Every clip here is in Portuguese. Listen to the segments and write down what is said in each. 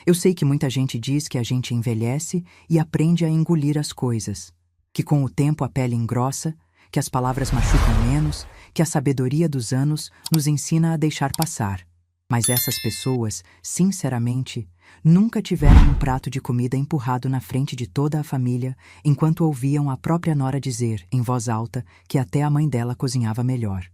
Eu sei que muita gente diz que a gente envelhece e aprende a engolir as coisas, que com o tempo a pele engrossa, que as palavras machucam menos, que a sabedoria dos anos nos ensina a deixar passar. Mas essas pessoas, sinceramente, nunca tiveram um prato de comida empurrado na frente de toda a família enquanto ouviam a própria nora dizer, em voz alta, que até a mãe dela cozinhava melhor.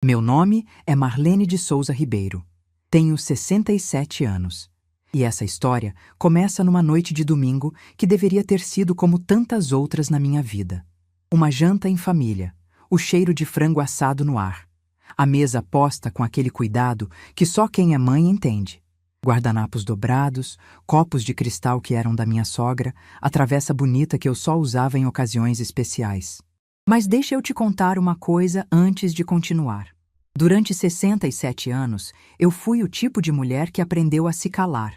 Meu nome é Marlene de Souza Ribeiro. Tenho 67 anos. E essa história começa numa noite de domingo que deveria ter sido como tantas outras na minha vida. Uma janta em família, o cheiro de frango assado no ar, a mesa posta com aquele cuidado que só quem é mãe entende. Guardanapos dobrados, copos de cristal que eram da minha sogra, a travessa bonita que eu só usava em ocasiões especiais. Mas deixa eu te contar uma coisa antes de continuar. Durante 67 anos, eu fui o tipo de mulher que aprendeu a se calar,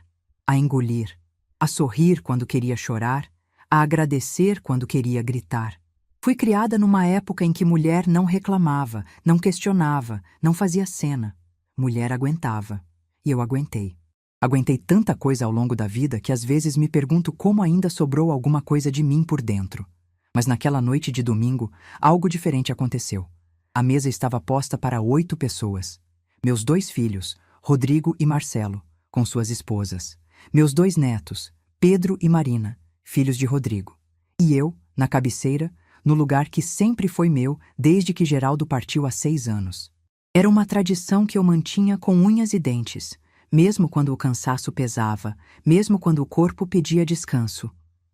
a engolir, a sorrir quando queria chorar, a agradecer quando queria gritar. Fui criada numa época em que mulher não reclamava, não questionava, não fazia cena. Mulher aguentava. E eu aguentei. Aguentei tanta coisa ao longo da vida que às vezes me pergunto como ainda sobrou alguma coisa de mim por dentro. Mas naquela noite de domingo, algo diferente aconteceu. A mesa estava posta para 8 pessoas. Meus 2 filhos, Rodrigo e Marcelo, com suas esposas. Meus 2 netos, Pedro e Marina, filhos de Rodrigo. E eu, na cabeceira, no lugar que sempre foi meu desde que Geraldo partiu há 6 anos. Era uma tradição que eu mantinha com unhas e dentes, mesmo quando o cansaço pesava, mesmo quando o corpo pedia descanso.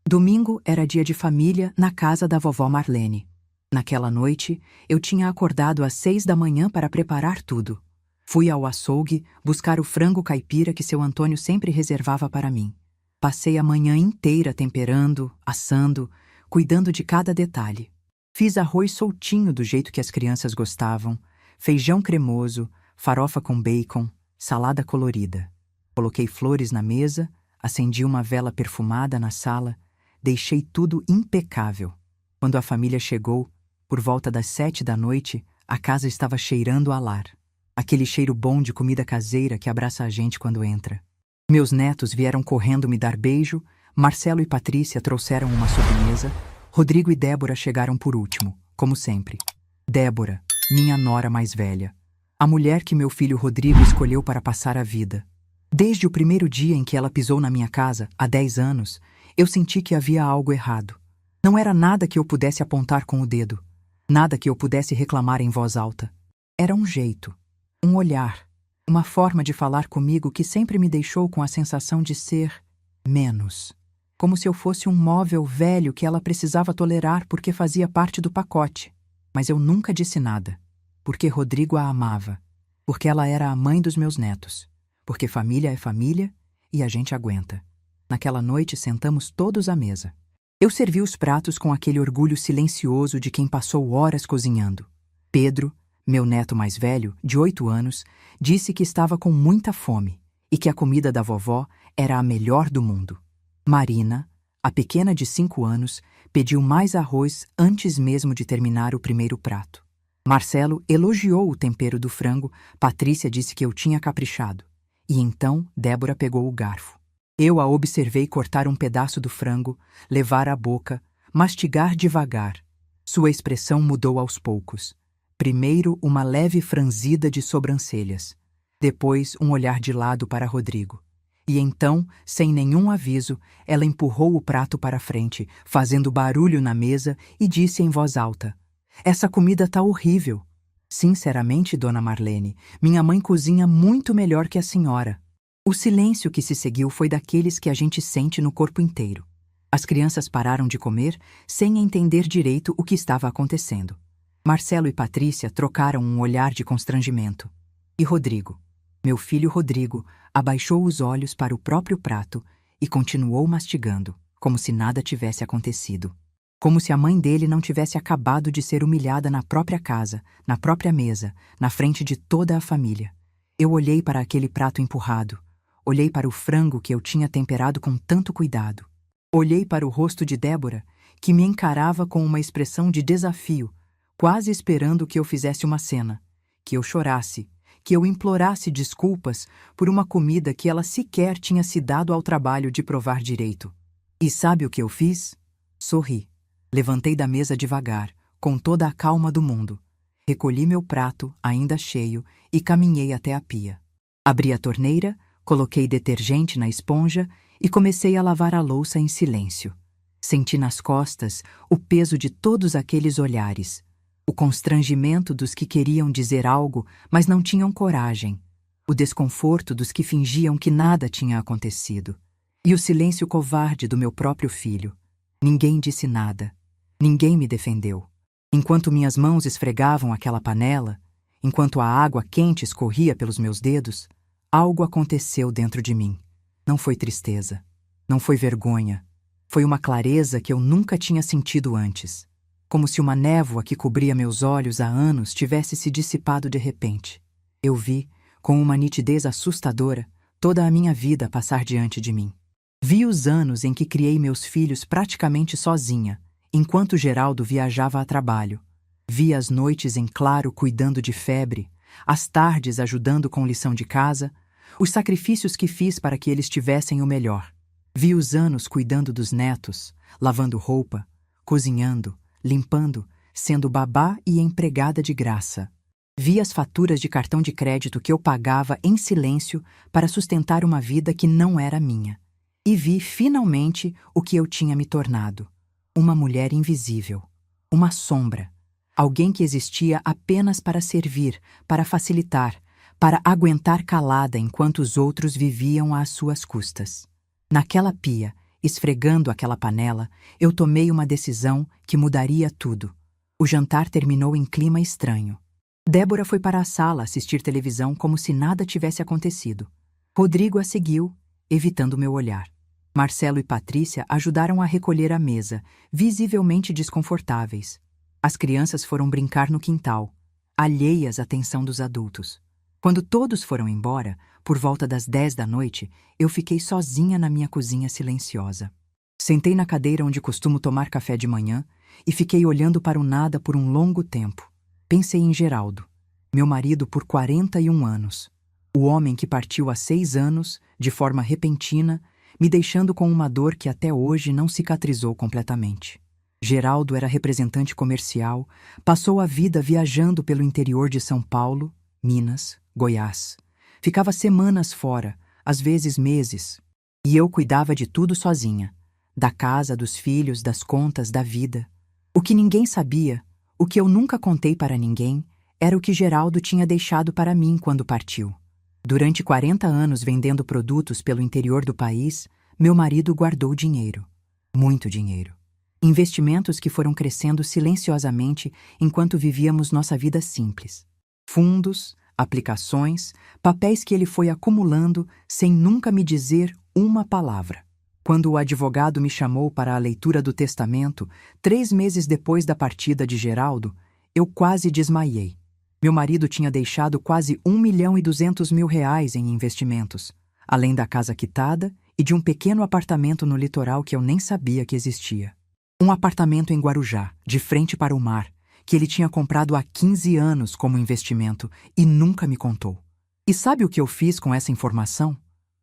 Domingo era dia de família na casa da vovó Marlene. Naquela noite, eu tinha acordado às 6 da manhã para preparar tudo. Fui ao açougue buscar o frango caipira que seu Antônio sempre reservava para mim. Passei a manhã inteira temperando, assando, cuidando de cada detalhe. Fiz arroz soltinho do jeito que as crianças gostavam, feijão cremoso, farofa com bacon, salada colorida. Coloquei flores na mesa, acendi uma vela perfumada na sala, deixei tudo impecável. Quando a família chegou, por volta das 7 da noite, a casa estava cheirando a lar. Aquele cheiro bom de comida caseira que abraça a gente quando entra. Meus netos vieram correndo me dar beijo, Marcelo e Patrícia trouxeram uma sobremesa, Rodrigo e Débora chegaram por último, como sempre. Débora, minha nora mais velha. A mulher que meu filho Rodrigo escolheu para passar a vida. Desde o primeiro dia em que ela pisou na minha casa, há 10 anos, eu senti que havia algo errado. Não era nada que eu pudesse apontar com o dedo. Nada que eu pudesse reclamar em voz alta. Era um jeito, um olhar, uma forma de falar comigo que sempre me deixou com a sensação de ser menos. Como se eu fosse um móvel velho que ela precisava tolerar porque fazia parte do pacote. Mas eu nunca disse nada. Porque Rodrigo a amava. Porque ela era a mãe dos meus netos. Porque família é família e a gente aguenta. Naquela noite sentamos todos à mesa. Eu servi os pratos com aquele orgulho silencioso de quem passou horas cozinhando. Pedro, meu neto mais velho, de 8 anos, disse que estava com muita fome e que a comida da vovó era a melhor do mundo. Marina, a pequena de 5 anos, pediu mais arroz antes mesmo de terminar o primeiro prato. Marcelo elogiou o tempero do frango, Patrícia disse que eu tinha caprichado. E então Débora pegou o garfo. Eu a observei cortar um pedaço do frango, levar à boca, mastigar devagar. Sua expressão mudou aos poucos. Primeiro uma leve franzida de sobrancelhas. Depois um olhar de lado para Rodrigo. E então, sem nenhum aviso, ela empurrou o prato para frente, fazendo barulho na mesa e disse em voz alta: "Essa comida tá horrível." Sinceramente, dona Marlene, minha mãe cozinha muito melhor que a senhora. O silêncio que se seguiu foi daqueles que a gente sente no corpo inteiro. As crianças pararam de comer sem entender direito o que estava acontecendo. Marcelo e Patrícia trocaram um olhar de constrangimento. E Rodrigo, meu filho Rodrigo, abaixou os olhos para o próprio prato e continuou mastigando, como se nada tivesse acontecido. Como se a mãe dele não tivesse acabado de ser humilhada na própria casa, na própria mesa, na frente de toda a família. Eu olhei para aquele prato empurrado. Olhei para o frango que eu tinha temperado com tanto cuidado. Olhei para o rosto de Débora, que me encarava com uma expressão de desafio, quase esperando que eu fizesse uma cena, que eu chorasse, que eu implorasse desculpas por uma comida que ela sequer tinha se dado ao trabalho de provar direito. E sabe o que eu fiz? Sorri. Levantei da mesa devagar, com toda a calma do mundo. Recolhi meu prato, ainda cheio, e caminhei até a pia. Abri a torneira, coloquei detergente na esponja e comecei a lavar a louça em silêncio. Senti nas costas o peso de todos aqueles olhares, o constrangimento dos que queriam dizer algo, mas não tinham coragem, o desconforto dos que fingiam que nada tinha acontecido, e o silêncio covarde do meu próprio filho. Ninguém disse nada. Ninguém me defendeu. Enquanto minhas mãos esfregavam aquela panela, enquanto a água quente escorria pelos meus dedos, algo aconteceu dentro de mim. Não foi tristeza. Não foi vergonha. Foi uma clareza que eu nunca tinha sentido antes. Como se uma névoa que cobria meus olhos há anos tivesse se dissipado de repente. Eu vi, com uma nitidez assustadora, toda a minha vida passar diante de mim. Vi os anos em que criei meus filhos praticamente sozinha, enquanto Geraldo viajava a trabalho. Vi as noites em claro cuidando de Febre, as tardes ajudando com lição de casa, os sacrifícios que fiz para que eles tivessem o melhor. Vi os anos cuidando dos netos, lavando roupa, cozinhando, limpando, sendo babá e empregada de graça. Vi as faturas de cartão de crédito que eu pagava em silêncio para sustentar uma vida que não era minha. E vi, finalmente, o que eu tinha me tornado. Uma mulher invisível. Uma sombra. Alguém que existia apenas para servir, para facilitar, para aguentar calada enquanto os outros viviam às suas custas. Naquela pia, esfregando aquela panela, eu tomei uma decisão que mudaria tudo. O jantar terminou em clima estranho. Débora foi para a sala assistir televisão como se nada tivesse acontecido. Rodrigo a seguiu, evitando meu olhar. Marcelo e Patrícia ajudaram a recolher a mesa, visivelmente desconfortáveis. As crianças foram brincar no quintal, alheias à atenção dos adultos. Quando todos foram embora, por volta das 10 da noite, eu fiquei sozinha na minha cozinha silenciosa. Sentei na cadeira onde costumo tomar café de manhã e fiquei olhando para o nada por um longo tempo. Pensei em Geraldo, meu marido por 41 anos. O homem que partiu há 6 anos, de forma repentina, me deixando com uma dor que até hoje não cicatrizou completamente. Geraldo era representante comercial, passou a vida viajando pelo interior de São Paulo, Minas, Goiás. Ficava semanas fora, às vezes meses. E eu cuidava de tudo sozinha. Da casa, dos filhos, das contas, da vida. O que ninguém sabia, o que eu nunca contei para ninguém, era o que Geraldo tinha deixado para mim quando partiu. Durante 40 anos vendendo produtos pelo interior do país, meu marido guardou dinheiro. Muito dinheiro. Investimentos que foram crescendo silenciosamente enquanto vivíamos nossa vida simples. Fundos, aplicações, papéis que ele foi acumulando sem nunca me dizer uma palavra. Quando o advogado me chamou para a leitura do testamento, 3 meses depois da partida de Geraldo, eu quase desmaiei. Meu marido tinha deixado quase R$ 1.200.000 em investimentos, além da casa quitada e de um pequeno apartamento no litoral que eu nem sabia que existia. Um apartamento em Guarujá, de frente para o mar, que ele tinha comprado há 15 anos como investimento e nunca me contou. E sabe o que eu fiz com essa informação?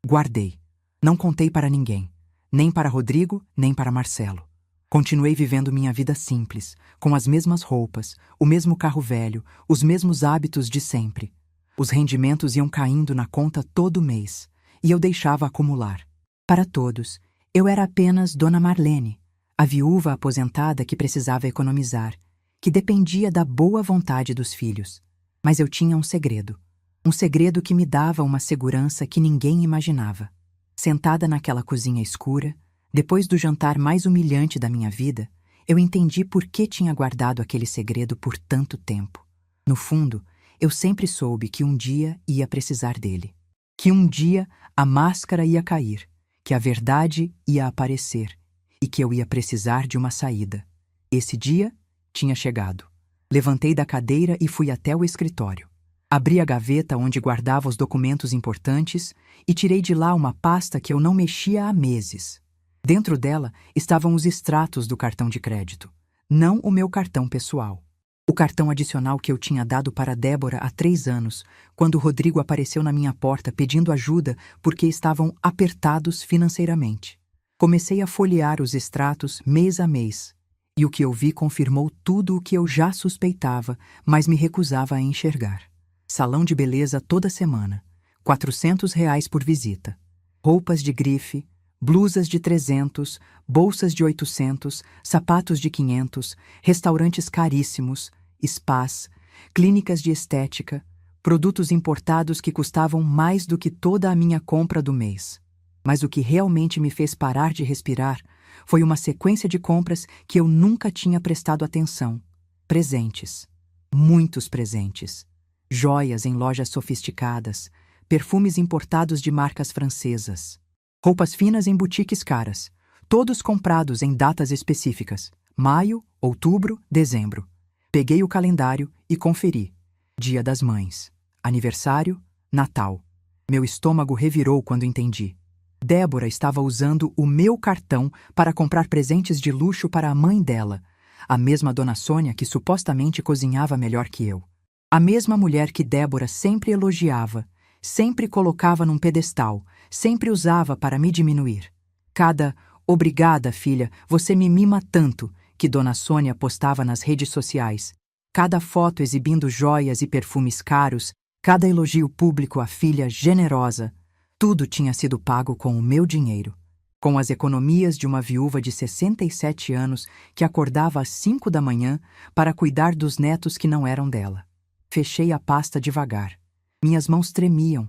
Guardei. Não contei para ninguém, nem para Rodrigo, nem para Marcelo. Continuei vivendo minha vida simples, com as mesmas roupas, o mesmo carro velho, os mesmos hábitos de sempre. Os rendimentos iam caindo na conta todo mês, e eu deixava acumular. Para todos, eu era apenas Dona Marlene, a viúva aposentada que precisava economizar, que dependia da boa vontade dos filhos. Mas eu tinha um segredo que me dava uma segurança que ninguém imaginava. Sentada naquela cozinha escura, depois do jantar mais humilhante da minha vida, eu entendi por que tinha guardado aquele segredo por tanto tempo. No fundo, eu sempre soube que um dia ia precisar dele. Que um dia a máscara ia cair, que a verdade ia aparecer e que eu ia precisar de uma saída. Esse dia tinha chegado. Levantei da cadeira e fui até o escritório. Abri a gaveta onde guardava os documentos importantes e tirei de lá uma pasta que eu não mexia há meses. Dentro dela estavam os extratos do cartão de crédito, não o meu cartão pessoal. O cartão adicional que eu tinha dado para Débora há 3 anos, quando Rodrigo apareceu na minha porta pedindo ajuda porque estavam apertados financeiramente. Comecei a folhear os extratos mês a mês, e o que eu vi confirmou tudo o que eu já suspeitava, mas me recusava a enxergar. Salão de beleza toda semana, R$ 400 por visita. Roupas de grife, blusas de 300, bolsas de 800, sapatos de 500, restaurantes caríssimos, spas, clínicas de estética, produtos importados que custavam mais do que toda a minha compra do mês. Mas o que realmente me fez parar de respirar foi uma sequência de compras que eu nunca tinha prestado atenção. Presentes. Muitos presentes. Joias em lojas sofisticadas, perfumes importados de marcas francesas. Roupas finas em boutiques caras, todos comprados em datas específicas, maio, outubro, dezembro. Peguei o calendário e conferi. Dia das Mães, aniversário, Natal. Meu estômago revirou quando entendi. Débora estava usando o meu cartão para comprar presentes de luxo para a mãe dela, a mesma Dona Sônia que supostamente cozinhava melhor que eu. A mesma mulher que Débora sempre elogiava, sempre colocava num pedestal, sempre usava para me diminuir. Cada "obrigada, filha, você me mima tanto" que Dona Sônia postava nas redes sociais, cada foto exibindo joias e perfumes caros, cada elogio público à filha generosa, tudo tinha sido pago com o meu dinheiro, com as economias de uma viúva de 67 anos que acordava às 5 da manhã para cuidar dos netos que não eram dela. Fechei a pasta devagar. Minhas mãos tremiam,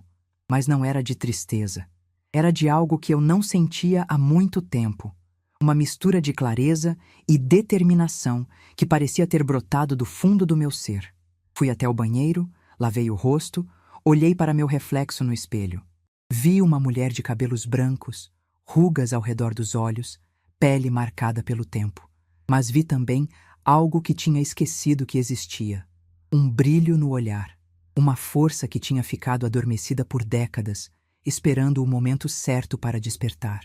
mas não era de tristeza. Era de algo que eu não sentia há muito tempo. Uma mistura de clareza e determinação que parecia ter brotado do fundo do meu ser. Fui até o banheiro, lavei o rosto, olhei para meu reflexo no espelho. Vi uma mulher de cabelos brancos, rugas ao redor dos olhos, pele marcada pelo tempo. Mas vi também algo que tinha esquecido que existia. Um brilho no olhar. Uma força que tinha ficado adormecida por décadas, esperando o momento certo para despertar.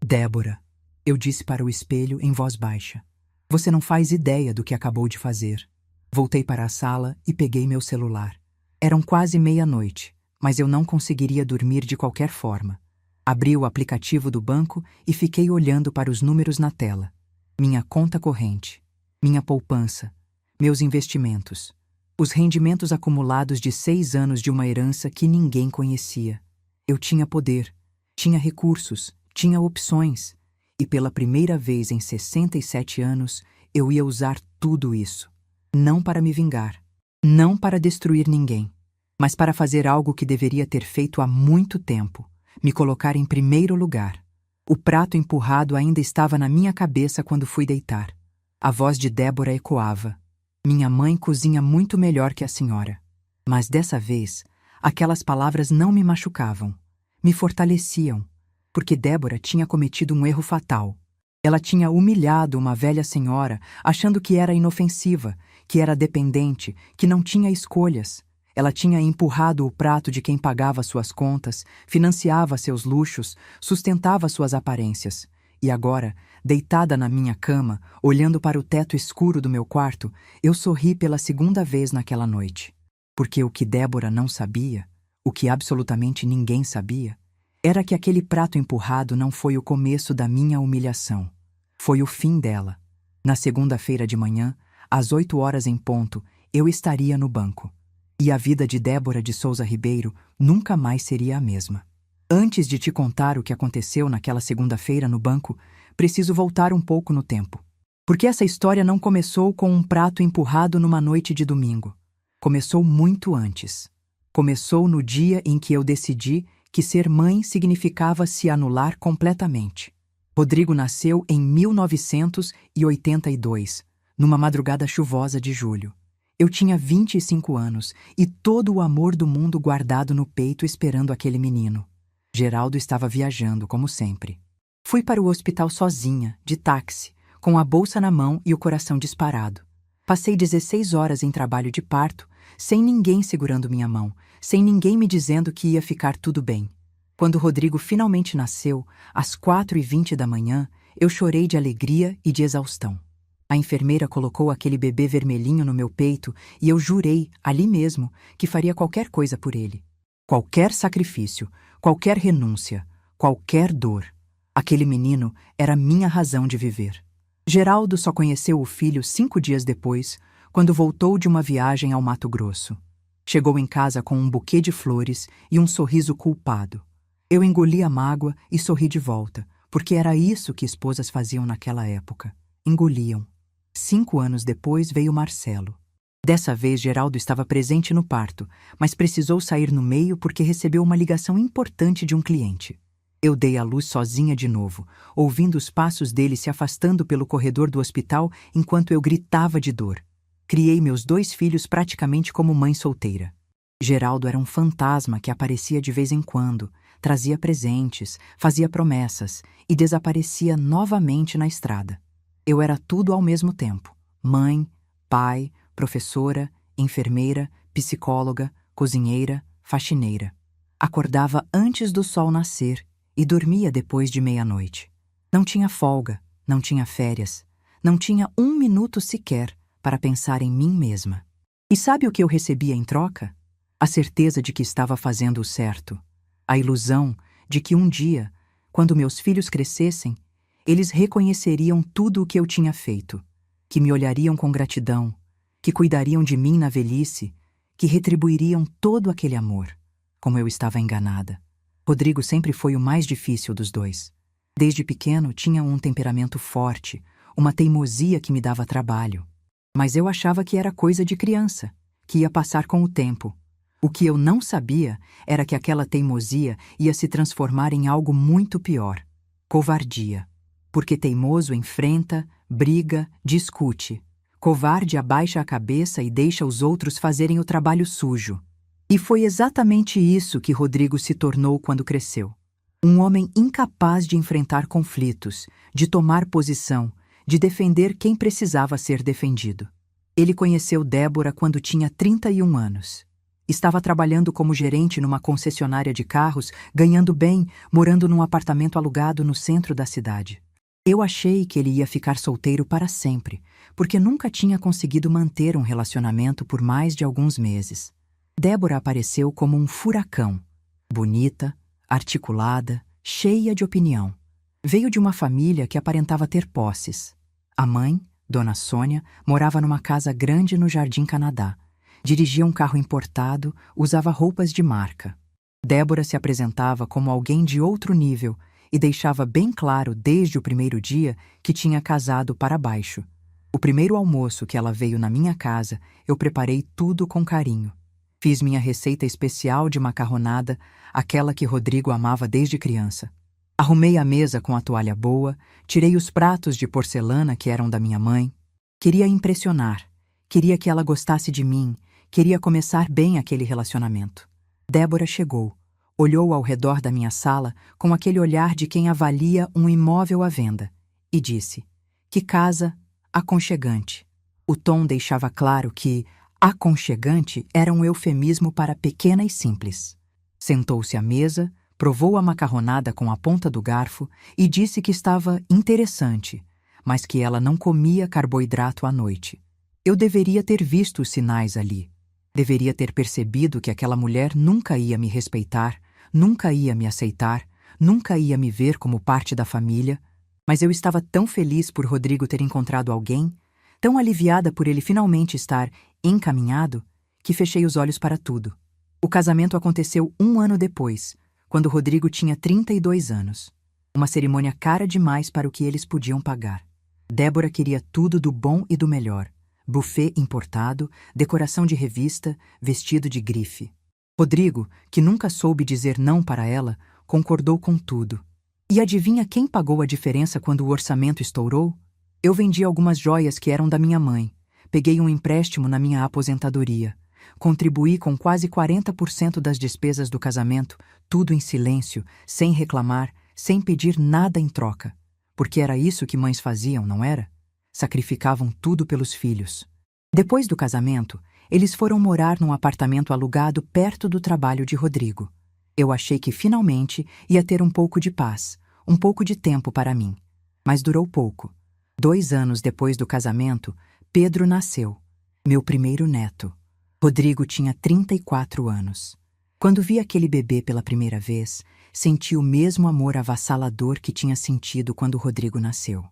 Débora, eu disse para o espelho em voz baixa. Você não faz ideia do que acabou de fazer. Voltei para a sala e peguei meu celular. Eram quase meia-noite, mas eu não conseguiria dormir de qualquer forma. Abri o aplicativo do banco e fiquei olhando para os números na tela. Minha conta corrente, minha poupança, meus investimentos, os rendimentos acumulados de 6 anos de uma herança que ninguém conhecia. Eu tinha poder, tinha recursos, tinha opções. E pela primeira vez em 67 anos, eu ia usar tudo isso. Não para me vingar, não para destruir ninguém, mas para fazer algo que deveria ter feito há muito tempo, me colocar em primeiro lugar. O prato empurrado ainda estava na minha cabeça quando fui deitar. A voz de Débora ecoava. Minha mãe cozinha muito melhor que a senhora. Mas dessa vez, aquelas palavras não me machucavam, me fortaleciam, porque Débora tinha cometido um erro fatal. Ela tinha humilhado uma velha senhora, achando que era inofensiva, que era dependente, que não tinha escolhas. Ela tinha empurrado o prato de quem pagava suas contas, financiava seus luxos, sustentava suas aparências. E agora, deitada na minha cama, olhando para o teto escuro do meu quarto, eu sorri pela segunda vez naquela noite. Porque o que Débora não sabia, o que absolutamente ninguém sabia, era que aquele prato empurrado não foi o começo da minha humilhação. Foi o fim dela. Na segunda-feira de manhã, às 8 horas em ponto, eu estaria no banco. E a vida de Débora de Souza Ribeiro nunca mais seria a mesma. Antes de te contar o que aconteceu naquela segunda-feira no banco, preciso voltar um pouco no tempo. Porque essa história não começou com um prato empurrado numa noite de domingo. Começou muito antes. Começou no dia em que eu decidi que ser mãe significava se anular completamente. Rodrigo nasceu em 1982, numa madrugada chuvosa de julho. Eu tinha 25 anos e todo o amor do mundo guardado no peito esperando aquele menino. Geraldo estava viajando, como sempre. Fui para o hospital sozinha, de táxi, com a bolsa na mão e o coração disparado. Passei 16 horas em trabalho de parto, sem ninguém segurando minha mão, sem ninguém me dizendo que ia ficar tudo bem. Quando Rodrigo finalmente nasceu, às 4h20 da manhã, eu chorei de alegria e de exaustão. A enfermeira colocou aquele bebê vermelhinho no meu peito e eu jurei, ali mesmo, que faria qualquer coisa por ele. Qualquer sacrifício, qualquer renúncia, qualquer dor. Aquele menino era minha razão de viver. Geraldo só conheceu o filho 5 dias depois, quando voltou de uma viagem ao Mato Grosso. Chegou em casa com um buquê de flores e um sorriso culpado. Eu engoli a mágoa e sorri de volta, porque era isso que esposas faziam naquela época. Engoliam. 5 anos depois veio Marcelo. Dessa vez, Geraldo estava presente no parto, mas precisou sair no meio porque recebeu uma ligação importante de um cliente. Eu dei à luz sozinha de novo, ouvindo os passos dele se afastando pelo corredor do hospital enquanto eu gritava de dor. Criei meus 2 filhos praticamente como mãe solteira. Geraldo era um fantasma que aparecia de vez em quando, trazia presentes, fazia promessas e desaparecia novamente na estrada. Eu era tudo ao mesmo tempo: mãe, pai, professora, enfermeira, psicóloga, cozinheira, faxineira. Acordava antes do sol nascer e dormia depois de meia-noite. Não tinha folga, não tinha férias, não tinha 1 minuto sequer para pensar em mim mesma. E sabe o que eu recebia em troca? A certeza de que estava fazendo o certo. A ilusão de que um dia, quando meus filhos crescessem, eles reconheceriam tudo o que eu tinha feito, que me olhariam com gratidão, que cuidariam de mim na velhice, que retribuiriam todo aquele amor. Como eu estava enganada. Rodrigo sempre foi o mais difícil dos 2. Desde pequeno tinha um temperamento forte, uma teimosia que me dava trabalho. Mas eu achava que era coisa de criança, que ia passar com o tempo. O que eu não sabia era que aquela teimosia ia se transformar em algo muito pior: covardia. Porque teimoso enfrenta, briga, discute. Covarde abaixa a cabeça e deixa os outros fazerem o trabalho sujo. E foi exatamente isso que Rodrigo se tornou quando cresceu. Um homem incapaz de enfrentar conflitos, de tomar posição, de defender quem precisava ser defendido. Ele conheceu Débora quando tinha 31 anos. Estava trabalhando como gerente numa concessionária de carros, ganhando bem, morando num apartamento alugado no centro da cidade. Eu achei que ele ia ficar solteiro para sempre, porque nunca tinha conseguido manter um relacionamento por mais de alguns meses. Débora apareceu como um furacão. Bonita, articulada, cheia de opinião. Veio de uma família que aparentava ter posses. A mãe, Dona Sônia, morava numa casa grande no Jardim Canadá. Dirigia um carro importado, usava roupas de marca. Débora se apresentava como alguém de outro nível e deixava bem claro desde o primeiro dia que tinha casado para baixo. O primeiro almoço que ela veio na minha casa, eu preparei tudo com carinho. Fiz minha receita especial de macarronada, aquela que Rodrigo amava desde criança. Arrumei a mesa com a toalha boa, tirei os pratos de porcelana que eram da minha mãe. Queria impressionar, queria que ela gostasse de mim, queria começar bem aquele relacionamento. Débora chegou, olhou ao redor da minha sala com aquele olhar de quem avalia um imóvel à venda e disse: "Que casa aconchegante." O tom deixava claro que aconchegante era um eufemismo para pequena e simples. Sentou-se à mesa, provou a macarronada com a ponta do garfo e disse que estava interessante, mas que ela não comia carboidrato à noite. Eu deveria ter visto os sinais ali. Deveria ter percebido que aquela mulher nunca ia me respeitar, nunca ia me aceitar, nunca ia me ver como parte da família, mas eu estava tão feliz por Rodrigo ter encontrado alguém, tão aliviada por ele finalmente estar encaminhado, que fechei os olhos para tudo. O casamento aconteceu 1 ano depois, quando Rodrigo tinha 32 anos. Uma cerimônia cara demais para o que eles podiam pagar. Débora queria tudo do bom e do melhor. Buffet importado, decoração de revista, vestido de grife. Rodrigo, que nunca soube dizer não para ela, concordou com tudo. E adivinha quem pagou a diferença quando o orçamento estourou? Eu vendi algumas joias que eram da minha mãe. Peguei um empréstimo na minha aposentadoria. Contribuí com quase 40% das despesas do casamento, tudo em silêncio, sem reclamar, sem pedir nada em troca. Porque era isso que mães faziam, não era? Sacrificavam tudo pelos filhos. Depois do casamento, eles foram morar num apartamento alugado perto do trabalho de Rodrigo. Eu achei que finalmente ia ter um pouco de paz, um pouco de tempo para mim. Mas durou pouco. 2 anos depois do casamento, Pedro nasceu, meu primeiro neto. Rodrigo tinha 34 anos. Quando vi aquele bebê pela primeira vez, senti o mesmo amor avassalador que tinha sentido quando Rodrigo nasceu.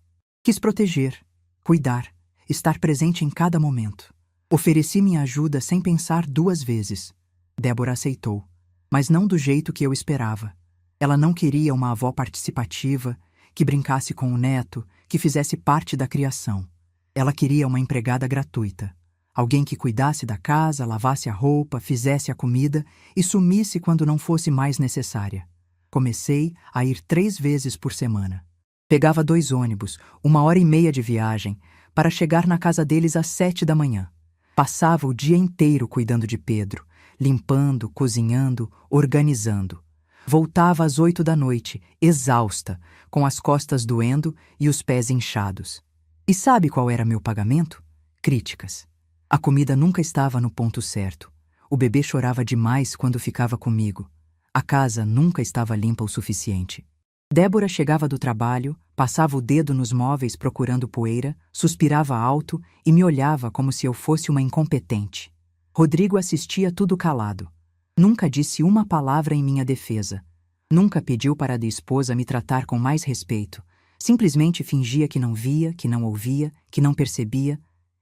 Quis proteger, cuidar, estar presente em cada momento. Ofereci minha ajuda sem pensar 2 vezes. Débora aceitou, mas não do jeito que eu esperava. Ela não queria uma avó participativa, que brincasse com o neto, que fizesse parte da criação. Ela queria uma empregada gratuita. Alguém que cuidasse da casa, lavasse a roupa, fizesse a comida e sumisse quando não fosse mais necessária. Comecei a ir 3 vezes por semana. Pegava 2 ônibus, 1h30 de viagem, para chegar na casa deles às 7 da manhã. Passava o dia inteiro cuidando de Pedro, limpando, cozinhando, organizando. Voltava às 8 da noite, exausta, com as costas doendo e os pés inchados. E sabe qual era meu pagamento? Críticas. A comida nunca estava no ponto certo. O bebê chorava demais quando ficava comigo. A casa nunca estava limpa o suficiente. Débora chegava do trabalho, passava o dedo nos móveis procurando poeira, suspirava alto e me olhava como se eu fosse uma incompetente. Rodrigo assistia tudo calado. Nunca disse uma palavra em minha defesa. Nunca pediu para a esposa me tratar com mais respeito. Simplesmente fingia que não via, que não ouvia, que não percebia,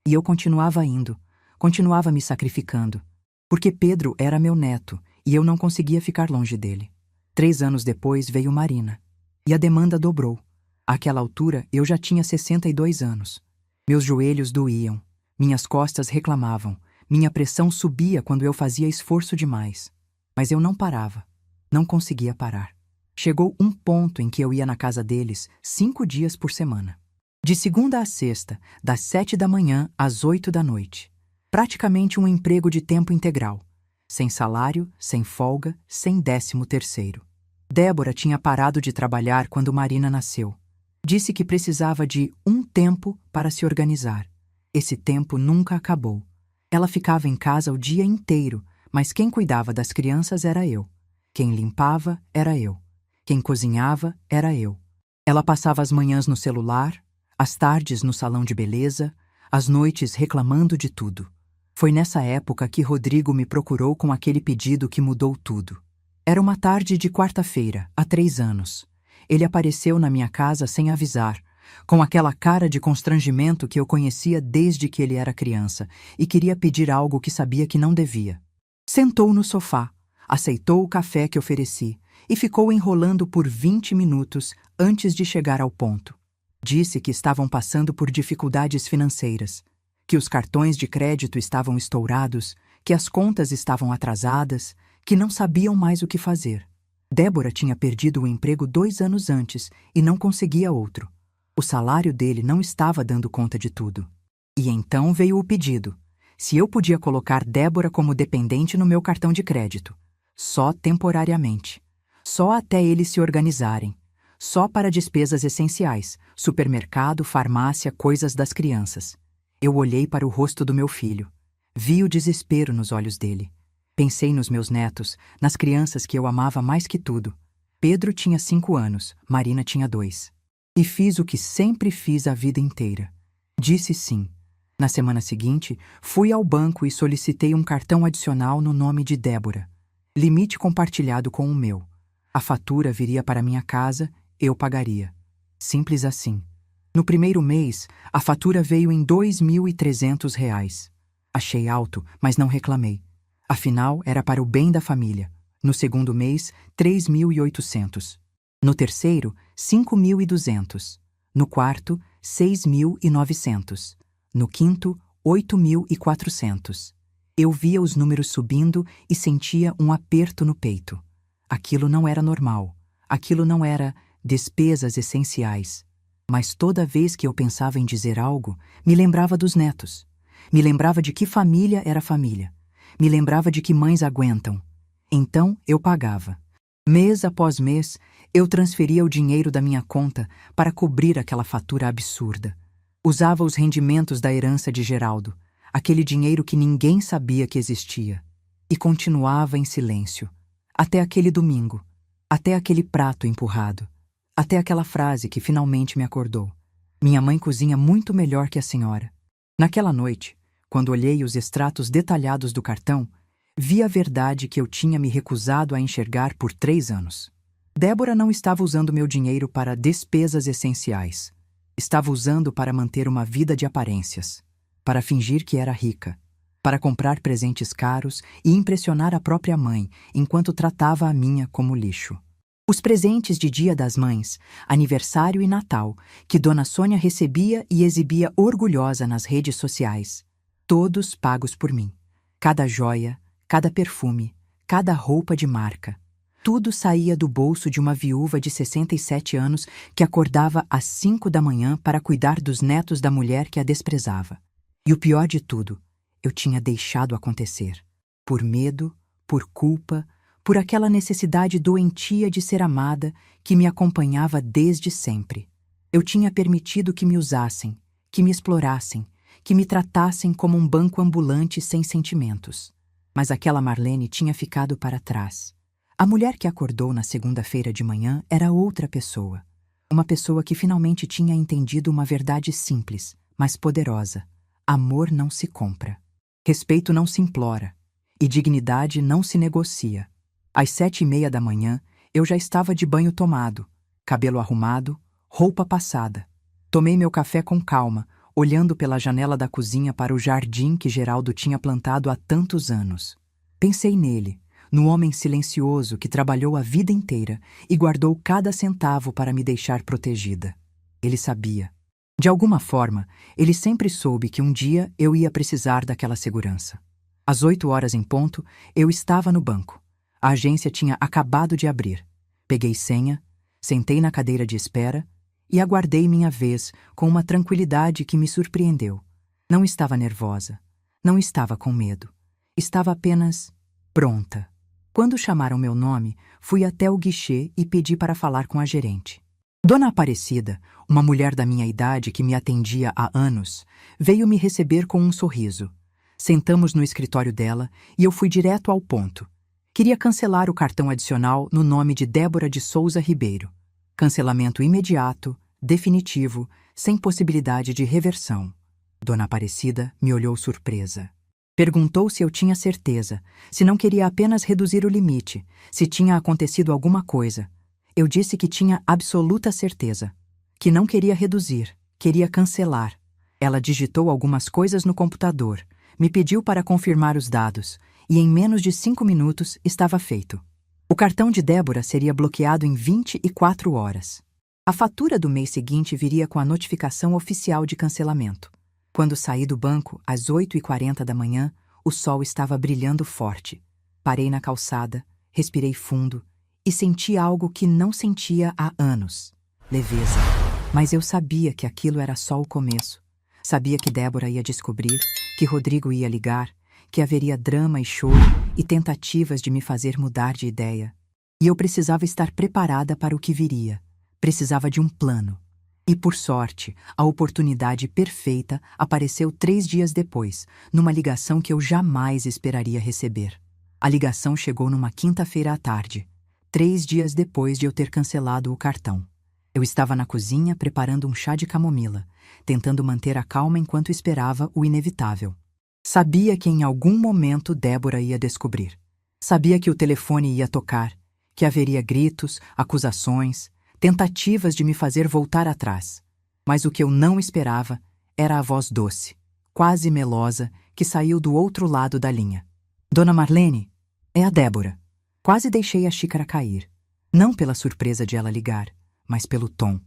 e eu continuava indo, continuava me sacrificando. Porque Pedro era meu neto, e eu não conseguia ficar longe dele. 3 anos depois veio Marina. E a demanda dobrou. Àquela altura eu já tinha 62 anos. Meus joelhos doíam, minhas costas reclamavam, minha pressão subia quando eu fazia esforço demais. Mas eu não parava, não conseguia parar. Chegou um ponto em que eu ia na casa deles 5 dias por semana. De segunda a sexta, das 7 da manhã às 8 da noite. Praticamente um emprego de tempo integral. Sem salário, sem folga, sem 13º. Débora tinha parado de trabalhar quando Marina nasceu. Disse que precisava de um tempo para se organizar. Esse tempo nunca acabou. Ela ficava em casa o dia inteiro, mas quem cuidava das crianças era eu. Quem limpava era eu. Quem cozinhava era eu. Ela passava as manhãs no celular, as tardes no salão de beleza, as noites reclamando de tudo. Foi nessa época que Rodrigo me procurou com aquele pedido que mudou tudo. Era uma tarde de quarta-feira, há 3 anos. Ele apareceu na minha casa sem avisar, com aquela cara de constrangimento que eu conhecia desde que ele era criança e queria pedir algo que sabia que não devia. Sentou no sofá, aceitou o café que ofereci e ficou enrolando por 20 minutos antes de chegar ao ponto. Disse que estavam passando por dificuldades financeiras, que os cartões de crédito estavam estourados, que as contas estavam atrasadas, que não sabiam mais o que fazer. Débora tinha perdido o emprego 2 anos antes e não conseguia outro. O salário dele não estava dando conta de tudo. E então veio o pedido. Se eu podia colocar Débora como dependente no meu cartão de crédito. Só temporariamente. Só até eles se organizarem. Só para despesas essenciais, supermercado, farmácia, coisas das crianças. Eu olhei para o rosto do meu filho. Vi o desespero nos olhos dele. Pensei nos meus netos, nas crianças que eu amava mais que tudo. Pedro tinha 5 anos, Marina tinha 2. E fiz o que sempre fiz a vida inteira. Disse sim. Na semana seguinte, fui ao banco e solicitei um cartão adicional no nome de Débora. Limite compartilhado com o meu. A fatura viria para minha casa, eu pagaria. Simples assim. No primeiro mês, a fatura veio em R$ 2.300. Achei alto, mas não reclamei. Afinal, era para o bem da família. No segundo mês, 3.800. No terceiro, 5.200. No quarto, 6.900. No quinto, 8.400. Eu via os números subindo e sentia um aperto no peito. Aquilo não era normal. Aquilo não era despesas essenciais. Mas toda vez que eu pensava em dizer algo, me lembrava dos netos. Me lembrava de que família era família. Me lembrava de que mães aguentam. Então eu pagava. Mês após mês, eu transferia o dinheiro da minha conta para cobrir aquela fatura absurda. Usava os rendimentos da herança de Geraldo, aquele dinheiro que ninguém sabia que existia. E continuava em silêncio. Até aquele domingo. Até aquele prato empurrado. Até aquela frase que finalmente me acordou. Minha mãe cozinha muito melhor que a senhora. Naquela noite, quando olhei os extratos detalhados do cartão, vi a verdade que eu tinha me recusado a enxergar por 3 anos. Débora não estava usando meu dinheiro para despesas essenciais. Estava usando para manter uma vida de aparências, para fingir que era rica, para comprar presentes caros e impressionar a própria mãe enquanto tratava a minha como lixo. Os presentes de Dia das Mães, aniversário e Natal, que Dona Sônia recebia e exibia orgulhosa nas redes sociais, todos pagos por mim. Cada joia, cada perfume, cada roupa de marca. Tudo saía do bolso de uma viúva de 67 anos que acordava às 5 da manhã para cuidar dos netos da mulher que a desprezava. E o pior de tudo, eu tinha deixado acontecer. Por medo, por culpa, por aquela necessidade doentia de ser amada que me acompanhava desde sempre. Eu tinha permitido que me usassem, que me explorassem, que me tratassem como um banco ambulante sem sentimentos. Mas aquela Marlene tinha ficado para trás. A mulher que acordou na segunda-feira de manhã era outra pessoa. Uma pessoa que finalmente tinha entendido uma verdade simples, mas poderosa. Amor não se compra. Respeito não se implora. E dignidade não se negocia. Às 7:30 da manhã, eu já estava de banho tomado, cabelo arrumado, roupa passada. Tomei meu café com calma, olhando pela janela da cozinha para o jardim que Geraldo tinha plantado há tantos anos. Pensei nele, no homem silencioso que trabalhou a vida inteira e guardou cada centavo para me deixar protegida. Ele sabia. De alguma forma, ele sempre soube que um dia eu ia precisar daquela segurança. Às 8 horas em ponto, eu estava no banco. A agência tinha acabado de abrir. Peguei senha, sentei na cadeira de espera e aguardei minha vez com uma tranquilidade que me surpreendeu. Não estava nervosa, não estava com medo. Estava apenas pronta. Quando chamaram meu nome, fui até o guichê e pedi para falar com a gerente. Dona Aparecida, uma mulher da minha idade que me atendia há anos, veio me receber com um sorriso. Sentamos no escritório dela e eu fui direto ao ponto. Queria cancelar o cartão adicional no nome de Débora de Souza Ribeiro. Cancelamento imediato, definitivo, sem possibilidade de reversão. Dona Aparecida me olhou surpresa. Perguntou se eu tinha certeza, se não queria apenas reduzir o limite, se tinha acontecido alguma coisa. Eu disse que tinha absoluta certeza, que não queria reduzir, queria cancelar. Ela digitou algumas coisas no computador, me pediu para confirmar os dados, e em menos de 5 minutos estava feito. O cartão de Débora seria bloqueado em 24 horas. A fatura do mês seguinte viria com a notificação oficial de cancelamento. Quando saí do banco, às 8:40 da manhã, o sol estava brilhando forte. Parei na calçada, respirei fundo e senti algo que não sentia há anos. Leveza. Mas eu sabia que aquilo era só o começo. Sabia que Débora ia descobrir, que Rodrigo ia ligar, que haveria drama e choro e tentativas de me fazer mudar de ideia. E eu precisava estar preparada para o que viria. Precisava de um plano. E, por sorte, a oportunidade perfeita apareceu 3 dias depois, numa ligação que eu jamais esperaria receber. A ligação chegou numa quinta-feira à tarde, 3 dias depois de eu ter cancelado o cartão. Eu estava na cozinha preparando um chá de camomila, tentando manter a calma enquanto esperava o inevitável. Sabia que em algum momento Débora ia descobrir. Sabia que o telefone ia tocar, que haveria gritos, acusações, tentativas de me fazer voltar atrás. Mas o que eu não esperava era a voz doce, quase melosa, que saiu do outro lado da linha. Dona Marlene, é a Débora. Quase deixei a xícara cair. Não pela surpresa de ela ligar, mas pelo tom.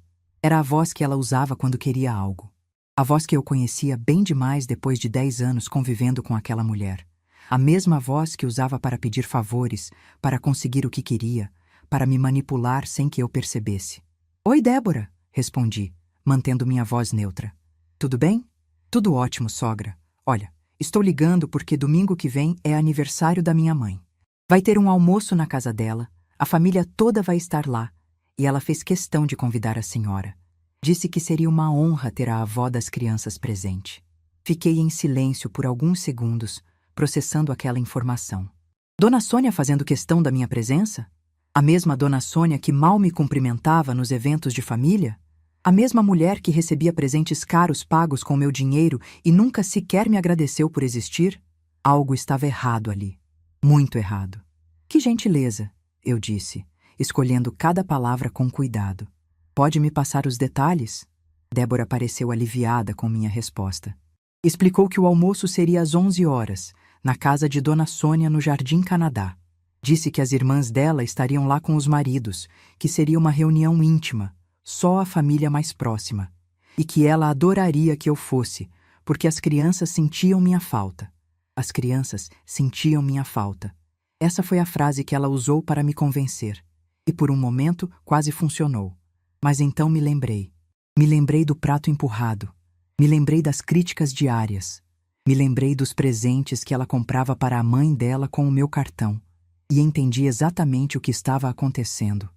Era a voz que ela usava quando queria algo. A voz que eu conhecia bem demais depois de 10 anos convivendo com aquela mulher. A mesma voz que usava para pedir favores, para conseguir o que queria, para me manipular sem que eu percebesse. Oi, Débora, respondi, mantendo minha voz neutra. Tudo bem? Tudo ótimo, sogra. Olha, estou ligando porque domingo que vem é aniversário da minha mãe. Vai ter um almoço na casa dela, a família toda vai estar lá, e ela fez questão de convidar a senhora. Disse que seria uma honra ter a avó das crianças presente. Fiquei em silêncio por alguns segundos, processando aquela informação. Dona Sônia fazendo questão da minha presença? A mesma Dona Sônia que mal me cumprimentava nos eventos de família? A mesma mulher que recebia presentes caros pagos com meu dinheiro e nunca sequer me agradeceu por existir? Algo estava errado ali. Muito errado. Que gentileza, eu disse, escolhendo cada palavra com cuidado. Pode me passar os detalhes? Débora pareceu aliviada com minha resposta. Explicou que o almoço seria às 11 horas, na casa de Dona Sônia, no Jardim Canadá. Disse que as irmãs dela estariam lá com os maridos, que seria uma reunião íntima, só a família mais próxima, e que ela adoraria que eu fosse, porque as crianças sentiam minha falta. As crianças sentiam minha falta. Essa foi a frase que ela usou para me convencer, e por um momento quase funcionou. Mas então me lembrei. Me lembrei do prato empurrado. Me lembrei das críticas diárias. Me lembrei dos presentes que ela comprava para a mãe dela com o meu cartão. E entendi exatamente o que estava acontecendo.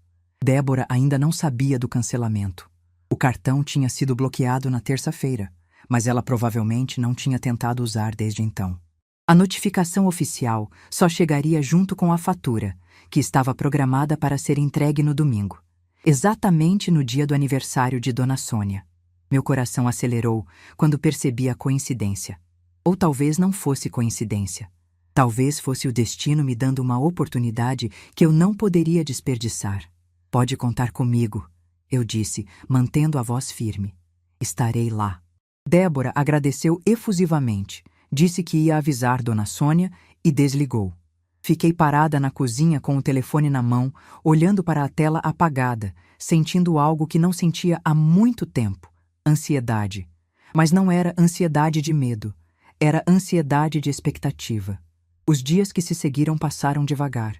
Débora ainda não sabia do cancelamento. O cartão tinha sido bloqueado na terça-feira, mas ela provavelmente não tinha tentado usar desde então. A notificação oficial só chegaria junto com a fatura, que estava programada para ser entregue no domingo, exatamente no dia do aniversário de Dona Sônia. Meu coração acelerou quando percebi a coincidência. Ou talvez não fosse coincidência. Talvez fosse o destino me dando uma oportunidade que eu não poderia desperdiçar. Pode contar comigo, eu disse, mantendo a voz firme. Estarei lá. Débora agradeceu efusivamente, disse que ia avisar Dona Sônia e desligou. Fiquei parada na cozinha com o telefone na mão, olhando para a tela apagada, sentindo algo que não sentia há muito tempo. Ansiedade. Mas não era ansiedade de medo. Era ansiedade de expectativa. Os dias que se seguiram passaram devagar.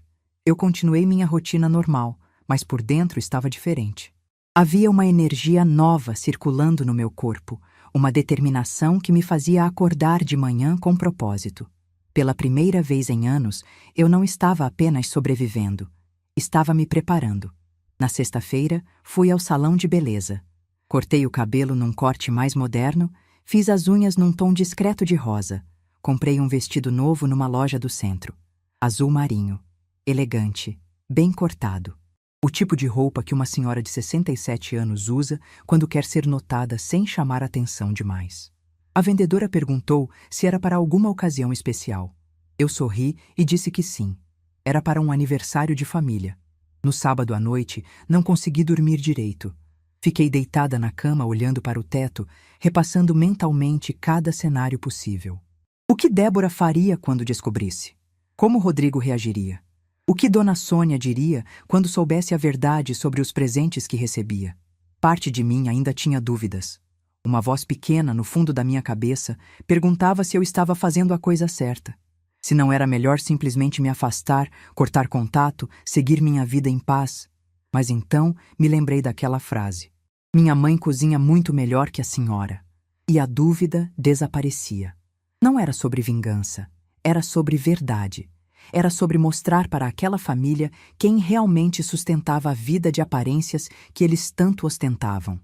Eu continuei minha rotina normal, mas por dentro estava diferente. Havia uma energia nova circulando no meu corpo, uma determinação que me fazia acordar de manhã com propósito. Pela primeira vez em anos, eu não estava apenas sobrevivendo. Estava me preparando. Na sexta-feira, fui ao salão de beleza. Cortei o cabelo num corte mais moderno, fiz as unhas num tom discreto de rosa. Comprei um vestido novo numa loja do centro. Azul marinho. Elegante. Bem cortado. O tipo de roupa que uma senhora de 67 anos usa quando quer ser notada sem chamar atenção demais. A vendedora perguntou se era para alguma ocasião especial. Eu sorri e disse que sim. Era para um aniversário de família. No sábado à noite, não consegui dormir direito. Fiquei deitada na cama olhando para o teto, repassando mentalmente cada cenário possível. O que Débora faria quando descobrisse? Como Rodrigo reagiria? O que Dona Sônia diria quando soubesse a verdade sobre os presentes que recebia? Parte de mim ainda tinha dúvidas. Uma voz pequena no fundo da minha cabeça perguntava se eu estava fazendo a coisa certa. Se não era melhor simplesmente me afastar, cortar contato, seguir minha vida em paz. Mas então me lembrei daquela frase. Minha mãe cozinha muito melhor que a senhora. E a dúvida desaparecia. Não era sobre vingança, era sobre verdade. Era sobre mostrar para aquela família quem realmente sustentava a vida de aparências que eles tanto ostentavam.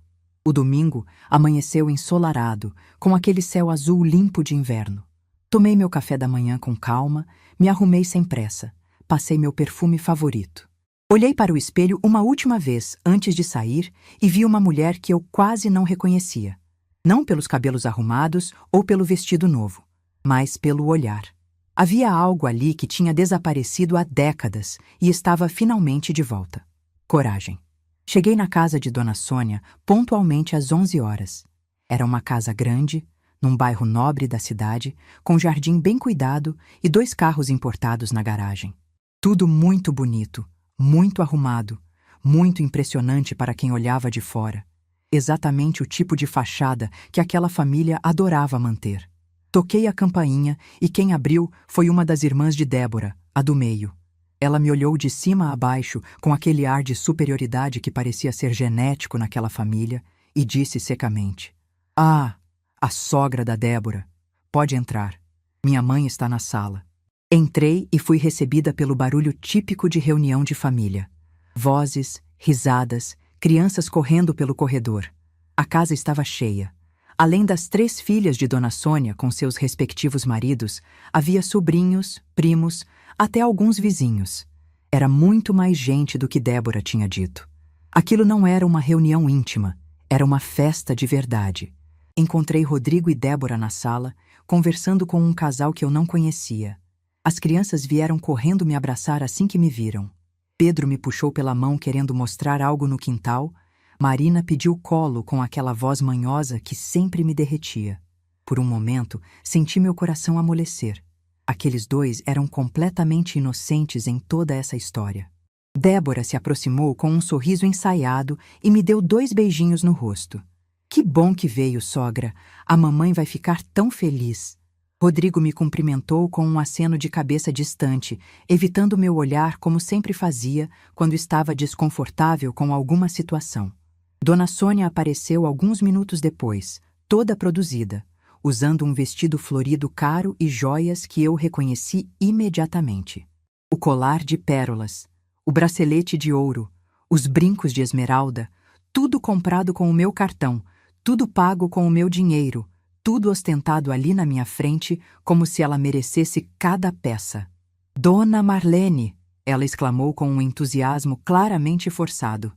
O domingo amanheceu ensolarado, com aquele céu azul limpo de inverno. Tomei meu café da manhã com calma, me arrumei sem pressa, passei meu perfume favorito. Olhei para o espelho uma última vez antes de sair e vi uma mulher que eu quase não reconhecia. Não pelos cabelos arrumados ou pelo vestido novo, mas pelo olhar. Havia algo ali que tinha desaparecido há décadas e estava finalmente de volta. Coragem. Cheguei na casa de Dona Sônia pontualmente às 11 horas. Era uma casa grande, num bairro nobre da cidade, com jardim bem cuidado e 2 carros importados na garagem. Tudo muito bonito, muito arrumado, muito impressionante para quem olhava de fora. Exatamente o tipo de fachada que aquela família adorava manter. Toquei a campainha e quem abriu foi uma das irmãs de Débora, a do meio. Ela me olhou de cima a baixo com aquele ar de superioridade que parecia ser genético naquela família e disse secamente: "Ah, a sogra da Débora. Pode entrar. Minha mãe está na sala." Entrei e fui recebida pelo barulho típico de reunião de família. Vozes, risadas, crianças correndo pelo corredor. A casa estava cheia. Além das 3 filhas de Dona Sônia com seus respectivos maridos, havia sobrinhos, primos, até alguns vizinhos. Era muito mais gente do que Débora tinha dito. Aquilo não era uma reunião íntima, Era uma festa de verdade. Encontrei Rodrigo e Débora na sala, conversando com um casal que eu não conhecia. As crianças vieram correndo me abraçar assim que me viram. Pedro me puxou pela mão querendo mostrar algo no quintal. Marina pediu colo com aquela voz manhosa que sempre me derretia. Por um momento, senti meu coração amolecer. Aqueles dois eram completamente inocentes em toda essa história. Débora se aproximou com um sorriso ensaiado e me deu 2 beijinhos no rosto. Que bom que veio, sogra. A mamãe vai ficar tão feliz. Rodrigo me cumprimentou com um aceno de cabeça distante, evitando meu olhar como sempre fazia quando estava desconfortável com alguma situação. Dona Sônia apareceu alguns minutos depois, toda produzida, usando um vestido florido caro e joias que eu reconheci imediatamente. O colar de pérolas, o bracelete de ouro, os brincos de esmeralda, tudo comprado com o meu cartão, tudo pago com o meu dinheiro, tudo ostentado ali na minha frente como se ela merecesse cada peça. Dona Marlene, ela exclamou com um entusiasmo claramente forçado.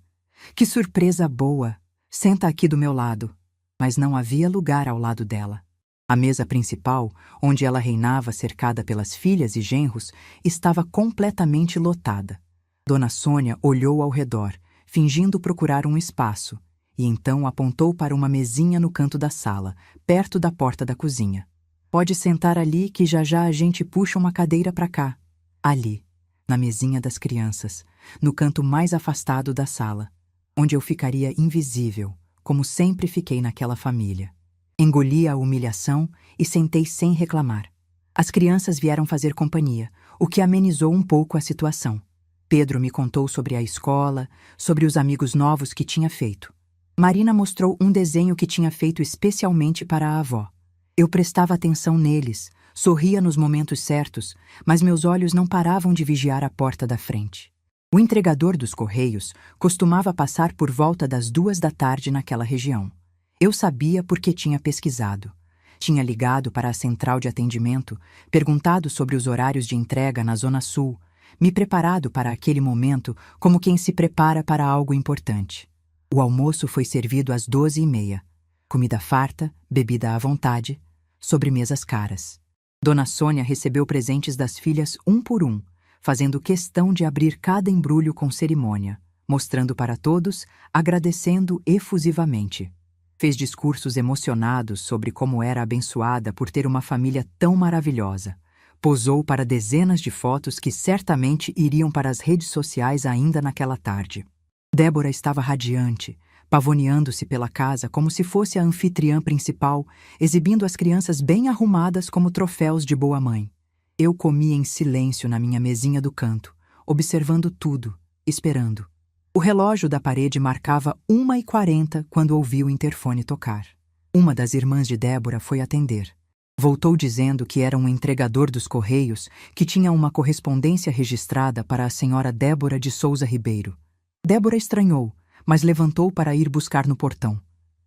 Que surpresa boa! Senta aqui do meu lado. Mas não havia lugar ao lado dela. A mesa principal, onde ela reinava cercada pelas filhas e genros, estava completamente lotada. Dona Sônia olhou ao redor, fingindo procurar um espaço, e então apontou para uma mesinha no canto da sala, perto da porta da cozinha. Pode sentar ali que já já a gente puxa uma cadeira para cá. Ali, na mesinha das crianças, no canto mais afastado da sala, onde eu ficaria invisível, como sempre fiquei naquela família. Engoli a humilhação e sentei sem reclamar. As crianças vieram fazer companhia, o que amenizou um pouco a situação. Pedro me contou sobre a escola, sobre os amigos novos que tinha feito. Marina mostrou um desenho que tinha feito especialmente para a avó. Eu prestava atenção neles, sorria nos momentos certos, mas meus olhos não paravam de vigiar a porta da frente. O entregador dos correios costumava passar por volta das 2 da tarde naquela região. Eu sabia porque tinha pesquisado. Tinha ligado para a central de atendimento, perguntado sobre os horários de entrega na Zona Sul, me preparado para aquele momento como quem se prepara para algo importante. O almoço foi servido às 12h30. Comida farta, bebida à vontade, sobremesas caras. Dona Sônia recebeu presentes das filhas um por um, fazendo questão de abrir cada embrulho com cerimônia, mostrando para todos, agradecendo efusivamente. Fez discursos emocionados sobre como era abençoada por ter uma família tão maravilhosa. Posou para dezenas de fotos que certamente iriam para as redes sociais ainda naquela tarde. Débora estava radiante, pavoneando-se pela casa como se fosse a anfitriã principal, exibindo as crianças bem arrumadas como troféus de boa mãe. Eu comia em silêncio na minha mesinha do canto, observando tudo, esperando. O relógio da parede marcava 1h40 quando ouvi o interfone tocar. Uma das irmãs de Débora foi atender. Voltou dizendo que era um entregador dos Correios que tinha uma correspondência registrada para a senhora Débora de Souza Ribeiro. Débora estranhou, mas levantou para ir buscar no portão.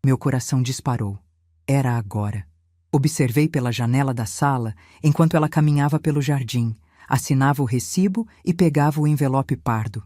Meu coração disparou. Era agora. Observei pela janela da sala enquanto ela caminhava pelo jardim, assinava o recibo e pegava o envelope pardo.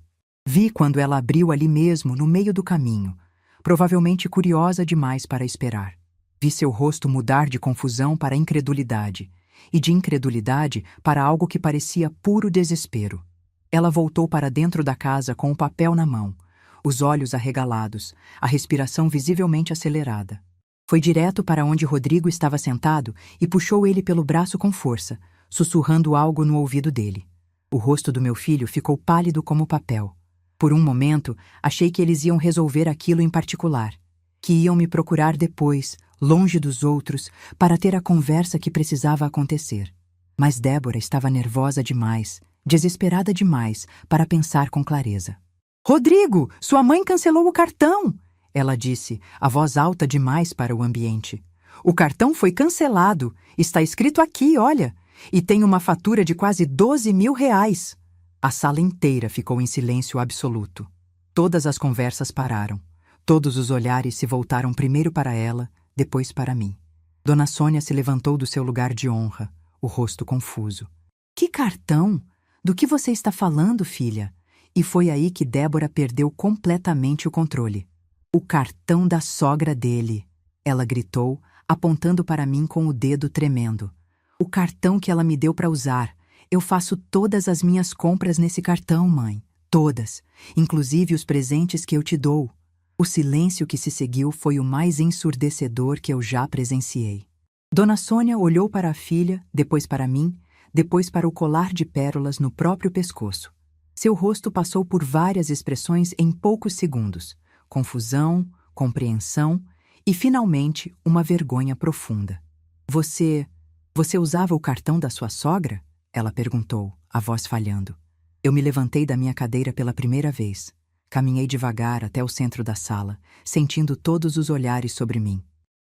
Vi quando ela abriu ali mesmo, no meio do caminho, provavelmente curiosa demais para esperar. Vi seu rosto mudar de confusão para incredulidade, e de incredulidade para algo que parecia puro desespero. Ela voltou para dentro da casa com o papel na mão, os olhos arregalados, a respiração visivelmente acelerada. Foi direto para onde Rodrigo estava sentado e puxou ele pelo braço com força, sussurrando algo no ouvido dele. O rosto do meu filho ficou pálido como papel. Por um momento, achei que eles iam resolver aquilo em particular, que iam me procurar depois, longe dos outros, para ter a conversa que precisava acontecer. Mas Débora estava nervosa demais, desesperada demais, para pensar com clareza. "Rodrigo, sua mãe cancelou o cartão!" Ela disse, a voz alta demais para o ambiente. "O cartão foi cancelado. Está escrito aqui, olha. E tem uma fatura de quase 12 mil reais." A sala inteira ficou em silêncio absoluto. Todas as conversas pararam. Todos os olhares se voltaram primeiro para ela, depois para mim. Dona Sônia se levantou do seu lugar de honra, o rosto confuso. "Que cartão? Do que você está falando, filha?" E foi aí que Débora perdeu completamente o controle. O cartão da sogra dele, ela gritou, apontando para mim com o dedo tremendo. O cartão que ela me deu para usar. Eu faço todas as minhas compras nesse cartão, mãe. Todas, inclusive os presentes que eu te dou. O silêncio que se seguiu foi o mais ensurdecedor que eu já presenciei. Dona Sônia olhou para a filha, depois para mim, depois para o colar de pérolas no próprio pescoço. Seu rosto passou por várias expressões em poucos segundos. Confusão, compreensão e, finalmente, uma vergonha profunda. Você usava o cartão da sua sogra? Ela perguntou, a voz falhando. Eu me levantei da minha cadeira pela primeira vez. Caminhei devagar até o centro da sala, sentindo todos os olhares sobre mim.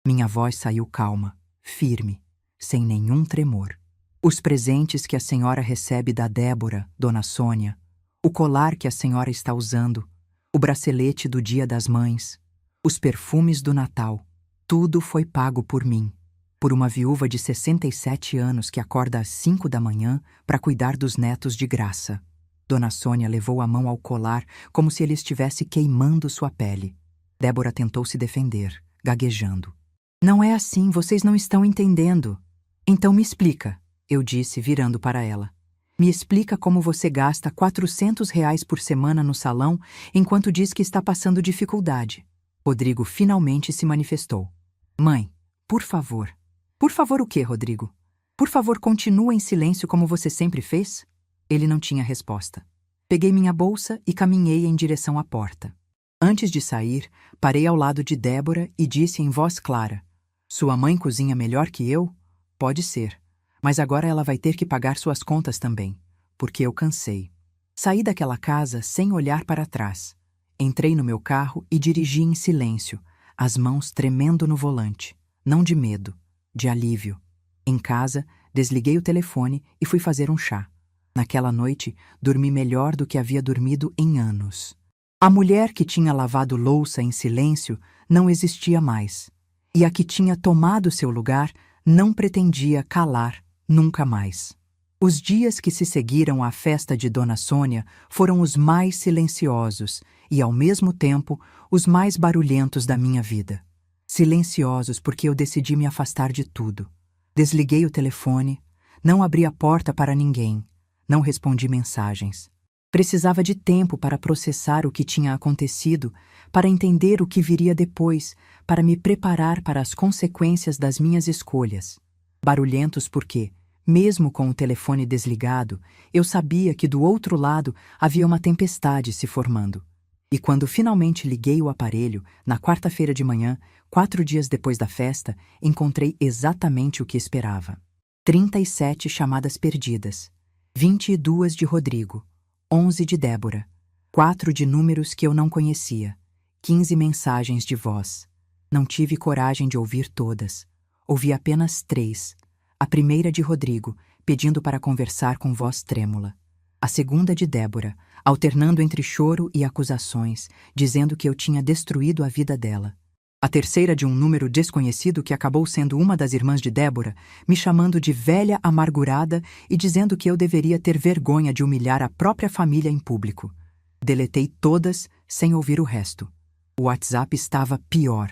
Minha voz saiu calma, firme, sem nenhum tremor. Os presentes que a senhora recebe da Débora, Dona Sônia, o colar que a senhora está usando, o bracelete do Dia das Mães, os perfumes do Natal, tudo foi pago por mim, por uma viúva de 67 anos que acorda às 5 da manhã para cuidar dos netos de graça. Dona Sônia levou a mão ao colar como se ele estivesse queimando sua pele. Débora tentou se defender, gaguejando. Não é assim, vocês não estão entendendo. Então me explica, eu disse, virando para ela. Me explica como você gasta R$ 400 por semana no salão enquanto diz que está passando dificuldade. Rodrigo finalmente se manifestou. Mãe, por favor. Por favor o quê, Rodrigo? Por favor, continua em silêncio como você sempre fez? Ele não tinha resposta. Peguei minha bolsa e caminhei em direção à porta. Antes de sair, parei ao lado de Débora e disse em voz clara: Sua mãe cozinha melhor que eu? Pode ser. Mas agora ela vai ter que pagar suas contas também, porque eu cansei. Saí daquela casa sem olhar para trás. Entrei no meu carro e dirigi em silêncio, as mãos tremendo no volante. Não de medo, de alívio. Em casa, desliguei o telefone e fui fazer um chá. Naquela noite, dormi melhor do que havia dormido em anos. A mulher que tinha lavado louça em silêncio não existia mais. E a que tinha tomado seu lugar não pretendia calar nunca mais. Os dias que se seguiram à festa de Dona Sônia foram os mais silenciosos e, ao mesmo tempo, os mais barulhentos da minha vida. Silenciosos porque eu decidi me afastar de tudo. Desliguei o telefone, não abri a porta para ninguém, não respondi mensagens. Precisava de tempo para processar o que tinha acontecido, para entender o que viria depois, para me preparar para as consequências das minhas escolhas. Barulhentos porque, mesmo com o telefone desligado, eu sabia que do outro lado havia uma tempestade se formando. E quando finalmente liguei o aparelho, na quarta-feira de manhã, 4 dias depois da festa, encontrei exatamente o que esperava. 37 chamadas perdidas, 22 de Rodrigo, 11 de Débora, 4 de números que eu não conhecia, 15 mensagens de voz. Não tive coragem de ouvir todas. Ouvi apenas 3. A primeira de Rodrigo, pedindo para conversar com voz trêmula. A segunda de Débora, alternando entre choro e acusações, dizendo que eu tinha destruído a vida dela. A terceira de um número desconhecido que acabou sendo uma das irmãs de Débora, me chamando de velha amargurada e dizendo que eu deveria ter vergonha de humilhar a própria família em público. Deletei todas sem ouvir o resto. O WhatsApp estava pior.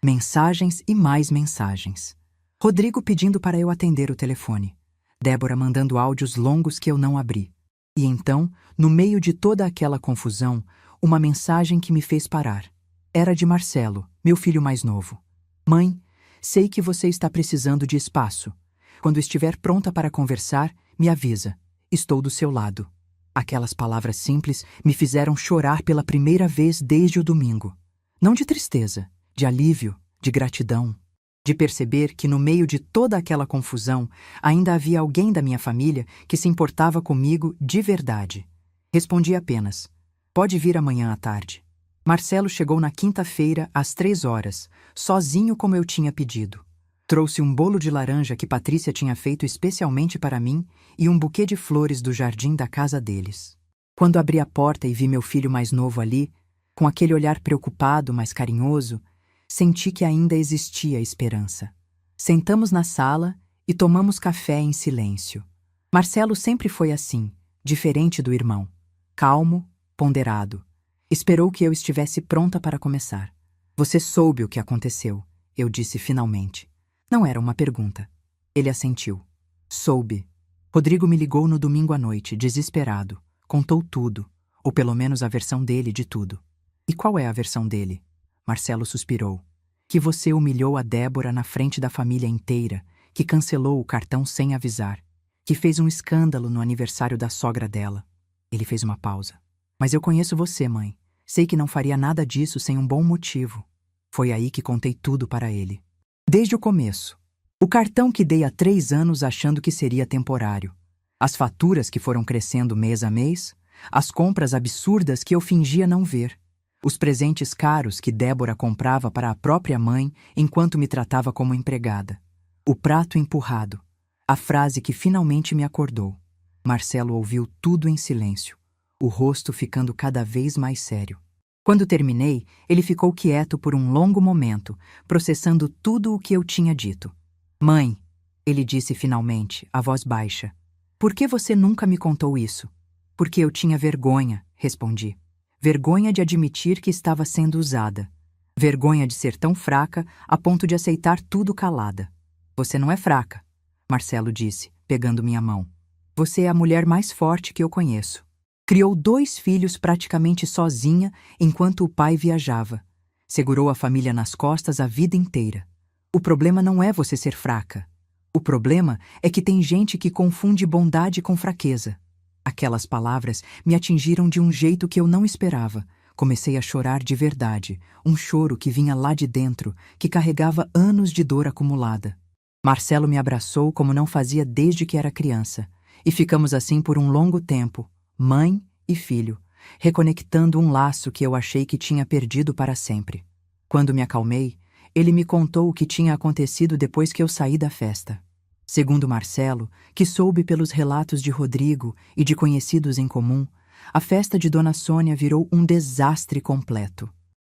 Mensagens e mais mensagens. Rodrigo pedindo para eu atender o telefone. Débora mandando áudios longos que eu não abri. E então, no meio de toda aquela confusão, uma mensagem que me fez parar. Era de Marcelo, meu filho mais novo. Mãe, sei que você está precisando de espaço. Quando estiver pronta para conversar, me avisa. Estou do seu lado. Aquelas palavras simples me fizeram chorar pela primeira vez desde o domingo. Não de tristeza, de alívio, de gratidão. De perceber que no meio de toda aquela confusão ainda havia alguém da minha família que se importava comigo de verdade. Respondi apenas: pode vir amanhã à tarde. Marcelo chegou na quinta-feira às 3 horas, sozinho como eu tinha pedido. Trouxe um bolo de laranja que Patrícia tinha feito especialmente para mim e um buquê de flores do jardim da casa deles. Quando abri a porta e vi meu filho mais novo ali, com aquele olhar preocupado, mas carinhoso, senti que ainda existia esperança. Sentamos na sala e tomamos café em silêncio. Marcelo sempre foi assim, diferente do irmão. Calmo, ponderado. Esperou que eu estivesse pronta para começar. Você soube o que aconteceu, eu disse finalmente. Não era uma pergunta. Ele assentiu. Soube. Rodrigo me ligou no domingo à noite, desesperado. Contou tudo, ou pelo menos a versão dele de tudo. E qual é a versão dele? Marcelo suspirou. Que você humilhou a Débora na frente da família inteira, que cancelou o cartão sem avisar, que fez um escândalo no aniversário da sogra dela. Ele fez uma pausa. Mas eu conheço você, mãe. Sei que não faria nada disso sem um bom motivo. Foi aí que contei tudo para ele. Desde o começo. O cartão que dei há 3 anos achando que seria temporário. As faturas que foram crescendo mês a mês. As compras absurdas que eu fingia não ver. Os presentes caros que Débora comprava para a própria mãe enquanto me tratava como empregada. O prato empurrado. A frase que finalmente me acordou. Marcelo ouviu tudo em silêncio, o rosto ficando cada vez mais sério. Quando terminei, ele ficou quieto por um longo momento, processando tudo o que eu tinha dito. Mãe, ele disse finalmente, a voz baixa. Por que você nunca me contou isso? Porque eu tinha vergonha, respondi. Vergonha de admitir que estava sendo usada. Vergonha de ser tão fraca a ponto de aceitar tudo calada. Você não é fraca, Marcelo disse, pegando minha mão. Você é a mulher mais forte que eu conheço. Criou 2 filhos praticamente sozinha enquanto o pai viajava. Segurou a família nas costas a vida inteira. O problema não é você ser fraca. O problema é que tem gente que confunde bondade com fraqueza. Aquelas palavras me atingiram de um jeito que eu não esperava. Comecei a chorar de verdade, um choro que vinha lá de dentro, que carregava anos de dor acumulada. Marcelo me abraçou como não fazia desde que era criança, e ficamos assim por um longo tempo, mãe e filho, reconectando um laço que eu achei que tinha perdido para sempre. Quando me acalmei, ele me contou o que tinha acontecido depois que eu saí da festa. Segundo Marcelo, que soube pelos relatos de Rodrigo e de conhecidos em comum, a festa de Dona Sônia virou um desastre completo.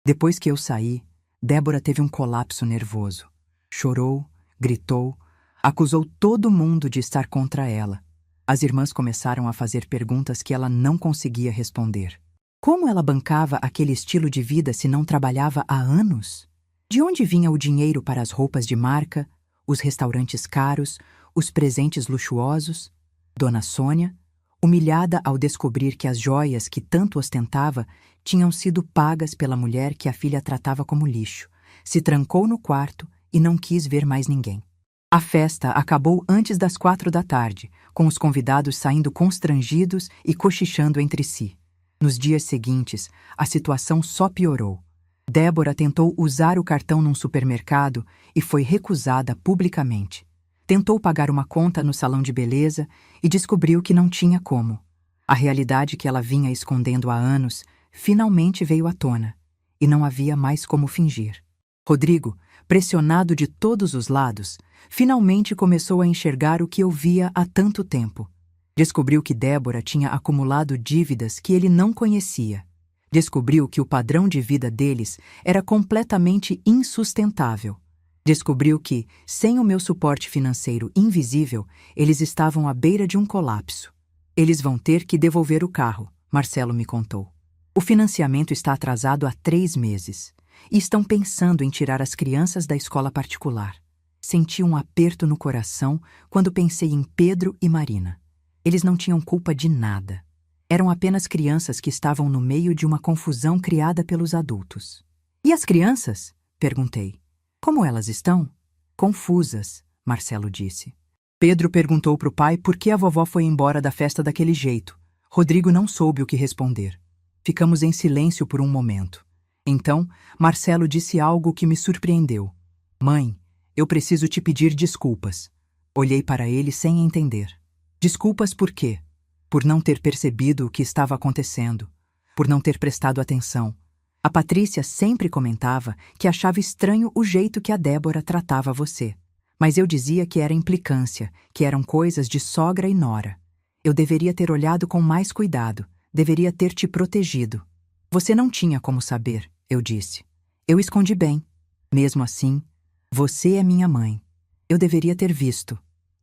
Depois que eu saí, Débora teve um colapso nervoso. Chorou, gritou, acusou todo mundo de estar contra ela. As irmãs começaram a fazer perguntas que ela não conseguia responder. Como ela bancava aquele estilo de vida se não trabalhava há anos? De onde vinha o dinheiro para as roupas de marca, os restaurantes caros, os presentes luxuosos? Dona Sônia, humilhada ao descobrir que as joias que tanto ostentava tinham sido pagas pela mulher que a filha tratava como lixo, se trancou no quarto e não quis ver mais ninguém. A festa acabou antes das 4 da tarde, com os convidados saindo constrangidos e cochichando entre si. Nos dias seguintes, a situação só piorou. Débora tentou usar o cartão num supermercado e foi recusada publicamente. Tentou pagar uma conta no salão de beleza e descobriu que não tinha como. A realidade que ela vinha escondendo há anos finalmente veio à tona, e não havia mais como fingir. Rodrigo, pressionado de todos os lados, finalmente começou a enxergar o que eu via há tanto tempo. Descobriu que Débora tinha acumulado dívidas que ele não conhecia. Descobriu que o padrão de vida deles era completamente insustentável. Descobriu que, sem o meu suporte financeiro invisível, eles estavam à beira de um colapso. Eles vão ter que devolver o carro, Marcelo me contou. O financiamento está atrasado há 3 meses. E estão pensando em tirar as crianças da escola particular. Senti um aperto no coração quando pensei em Pedro e Marina. Eles não tinham culpa de nada. Eram apenas crianças que estavam no meio de uma confusão criada pelos adultos. E as crianças? Perguntei. Como elas estão? Confusas, Marcelo disse. Pedro perguntou para o pai por que a vovó foi embora da festa daquele jeito. Rodrigo não soube o que responder. Ficamos em silêncio por um momento. Então, Marcelo disse algo que me surpreendeu. Mãe, eu preciso te pedir desculpas. Olhei para ele sem entender. Desculpas por quê? Por não ter percebido o que estava acontecendo, por não ter prestado atenção. A Patrícia sempre comentava que achava estranho o jeito que a Débora tratava você. Mas eu dizia que era implicância, que eram coisas de sogra e nora. Eu deveria ter olhado com mais cuidado, deveria ter te protegido. Você não tinha como saber, eu disse. Eu escondi bem. Mesmo assim, você é minha mãe. Eu deveria ter visto.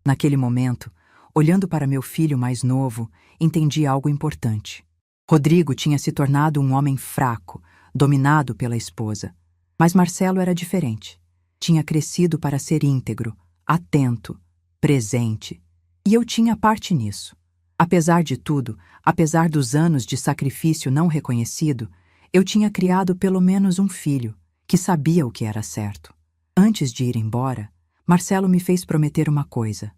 Naquele momento, olhando para meu filho mais novo, entendi algo importante. Rodrigo tinha se tornado um homem fraco, dominado pela esposa. Mas Marcelo era diferente. Tinha crescido para ser íntegro, atento, presente. E eu tinha parte nisso. Apesar de tudo, apesar dos anos de sacrifício não reconhecido, eu tinha criado pelo menos um filho, que sabia o que era certo. Antes de ir embora, Marcelo me fez prometer uma coisa.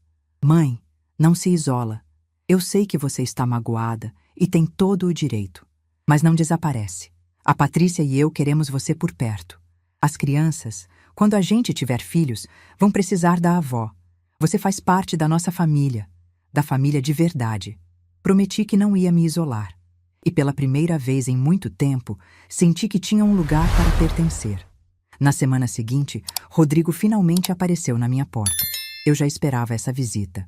Mãe, não se isola. Eu sei que você está magoada e tem todo o direito. Mas não desaparece. A Patrícia e eu queremos você por perto. As crianças, quando a gente tiver filhos, vão precisar da avó. Você faz parte da nossa família, da família de verdade. Prometi que não ia me isolar. E pela primeira vez em muito tempo, senti que tinha um lugar para pertencer. Na semana seguinte, Rodrigo finalmente apareceu na minha porta. Eu já esperava essa visita.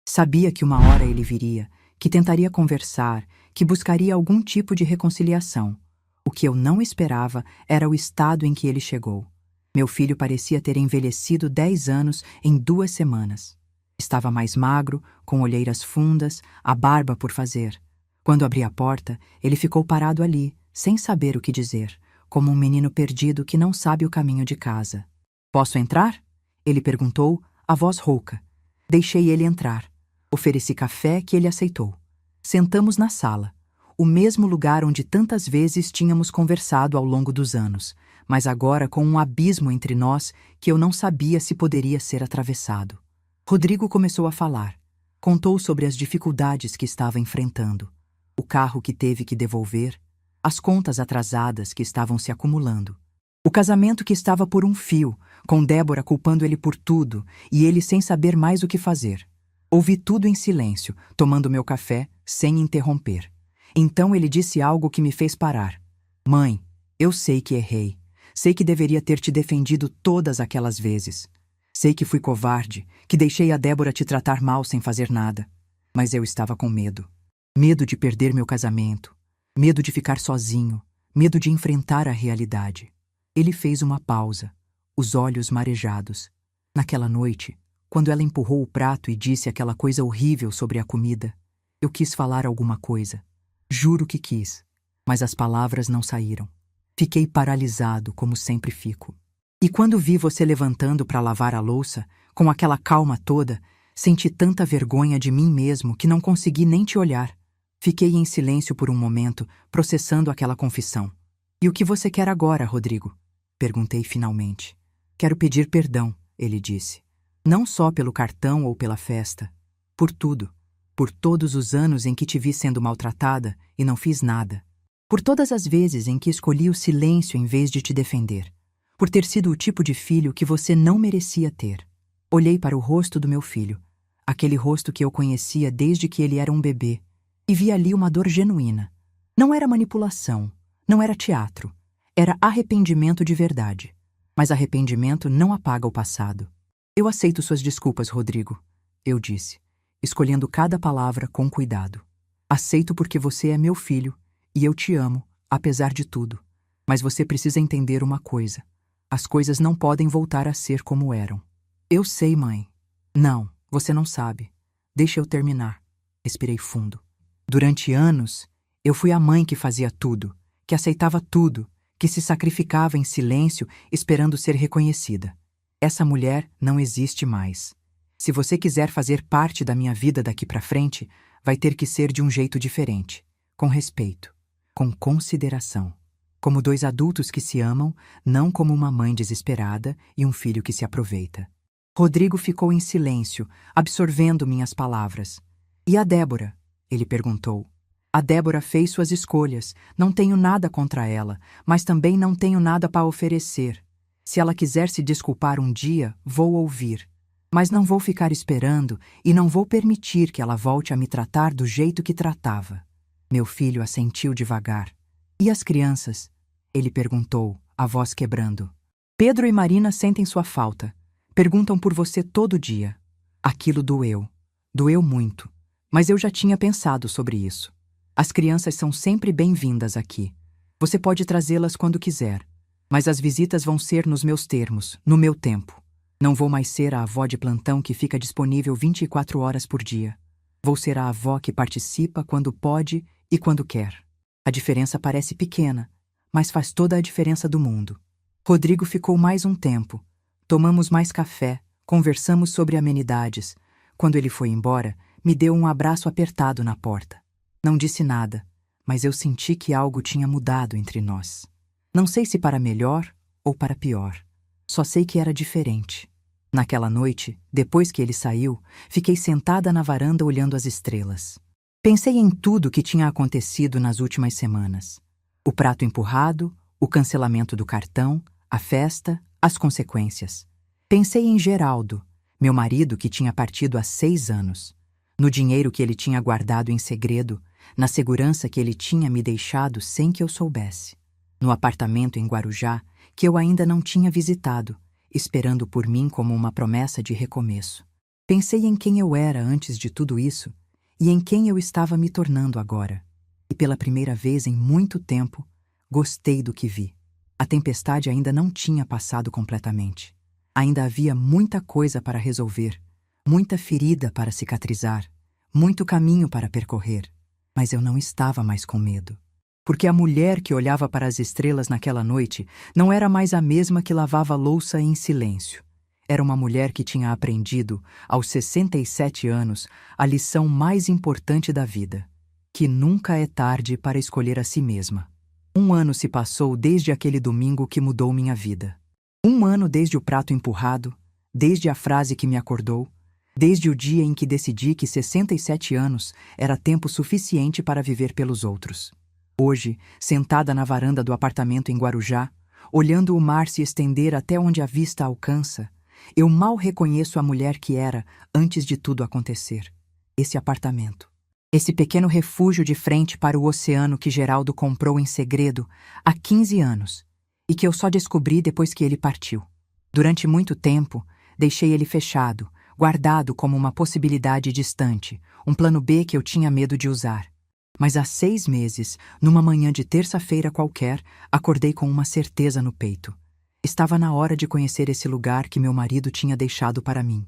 Sabia que uma hora ele viria, que tentaria conversar, que buscaria algum tipo de reconciliação. O que eu não esperava era o estado em que ele chegou. Meu filho parecia ter envelhecido 10 anos em 2 semanas. Estava mais magro, com olheiras fundas, a barba por fazer. Quando abri a porta, ele ficou parado ali, sem saber o que dizer, como um menino perdido que não sabe o caminho de casa. Posso entrar? Ele perguntou, a voz rouca. Deixei ele entrar. Ofereci café que ele aceitou. Sentamos na sala, o mesmo lugar onde tantas vezes tínhamos conversado ao longo dos anos, mas agora com um abismo entre nós que eu não sabia se poderia ser atravessado. Rodrigo começou a falar. Contou sobre as dificuldades que estava enfrentando, o carro que teve que devolver, as contas atrasadas que estavam se acumulando, o casamento que estava por um fio, com Débora culpando ele por tudo e ele sem saber mais o que fazer. Ouvi tudo em silêncio, tomando meu café, sem interromper. Então ele disse algo que me fez parar. Mãe, eu sei que errei. Sei que deveria ter te defendido todas aquelas vezes. Sei que fui covarde, que deixei a Débora te tratar mal sem fazer nada. Mas eu estava com medo. Medo de perder meu casamento. Medo de ficar sozinho. Medo de enfrentar a realidade. Ele fez uma pausa, os olhos marejados. Naquela noite, quando ela empurrou o prato e disse aquela coisa horrível sobre a comida, eu quis falar alguma coisa. Juro que quis, mas as palavras não saíram. Fiquei paralisado, como sempre fico. E quando vi você levantando para lavar a louça, com aquela calma toda, senti tanta vergonha de mim mesmo que não consegui nem te olhar. Fiquei em silêncio por um momento, processando aquela confissão. E o que você quer agora, Rodrigo? Perguntei finalmente. Quero pedir perdão, ele disse. Não só pelo cartão ou pela festa. Por tudo. Por todos os anos em que te vi sendo maltratada e não fiz nada. Por todas as vezes em que escolhi o silêncio em vez de te defender. Por ter sido o tipo de filho que você não merecia ter. Olhei para o rosto do meu filho, aquele rosto que eu conhecia desde que ele era um bebê, e vi ali uma dor genuína. Não era manipulação, não era teatro, era arrependimento de verdade. Mas arrependimento não apaga o passado. Eu aceito suas desculpas, Rodrigo, eu disse, escolhendo cada palavra com cuidado. Aceito porque você é meu filho, e eu te amo, apesar de tudo. Mas você precisa entender uma coisa. As coisas não podem voltar a ser como eram. Eu sei, mãe. Não, você não sabe. Deixa eu terminar. Respirei fundo. Durante anos, eu fui a mãe que fazia tudo, que aceitava tudo, que se sacrificava em silêncio esperando ser reconhecida. Essa mulher não existe mais. Se você quiser fazer parte da minha vida daqui pra frente, vai ter que ser de um jeito diferente, com respeito, com consideração. Como 2 adultos que se amam, não como uma mãe desesperada e um filho que se aproveita. Rodrigo ficou em silêncio, absorvendo minhas palavras. E a Débora? Ele perguntou. A Débora fez suas escolhas, não tenho nada contra ela, mas também não tenho nada para oferecer. Se ela quiser se desculpar um dia, vou ouvir. Mas não vou ficar esperando e não vou permitir que ela volte a me tratar do jeito que tratava. Meu filho assentiu devagar. E as crianças? Ele perguntou, a voz quebrando. Pedro e Marina sentem sua falta. Perguntam por você todo dia. Aquilo doeu. Doeu muito. Mas eu já tinha pensado sobre isso. As crianças são sempre bem-vindas aqui. Você pode trazê-las quando quiser. Mas as visitas vão ser nos meus termos, no meu tempo. Não vou mais ser a avó de plantão que fica disponível 24 horas por dia. Vou ser a avó que participa quando pode e quando quer. A diferença parece pequena, mas faz toda a diferença do mundo. Rodrigo ficou mais um tempo. Tomamos mais café, conversamos sobre amenidades. Quando ele foi embora, me deu um abraço apertado na porta. Não disse nada, mas eu senti que algo tinha mudado entre nós. Não sei se para melhor ou para pior. Só sei que era diferente. Naquela noite, depois que ele saiu, fiquei sentada na varanda olhando as estrelas. Pensei em tudo que tinha acontecido nas últimas semanas. O prato empurrado, o cancelamento do cartão, a festa, as consequências. Pensei em Geraldo, meu marido que tinha partido há 6 anos. No dinheiro que ele tinha guardado em segredo, na segurança que ele tinha me deixado sem que eu soubesse. No apartamento em Guarujá, que eu ainda não tinha visitado, esperando por mim como uma promessa de recomeço. Pensei em quem eu era antes de tudo isso e em quem eu estava me tornando agora. E pela primeira vez em muito tempo, gostei do que vi. A tempestade ainda não tinha passado completamente. Ainda havia muita coisa para resolver, muita ferida para cicatrizar, muito caminho para percorrer. Mas eu não estava mais com medo. Porque a mulher que olhava para as estrelas naquela noite não era mais a mesma que lavava louça em silêncio. Era uma mulher que tinha aprendido, aos 67 anos, a lição mais importante da vida: que nunca é tarde para escolher a si mesma. 1 ano se passou desde aquele domingo que mudou minha vida. 1 ano desde o prato empurrado, desde a frase que me acordou, desde o dia em que decidi que 67 anos era tempo suficiente para viver pelos outros. Hoje, sentada na varanda do apartamento em Guarujá, olhando o mar se estender até onde a vista alcança, eu mal reconheço a mulher que era antes de tudo acontecer. Esse apartamento. Esse pequeno refúgio de frente para o oceano que Geraldo comprou em segredo há 15 anos e que eu só descobri depois que ele partiu. Durante muito tempo, deixei ele fechado, guardado como uma possibilidade distante, um plano B que eu tinha medo de usar. Mas há 6 meses, numa manhã de terça-feira qualquer, acordei com uma certeza no peito. Estava na hora de conhecer esse lugar que meu marido tinha deixado para mim.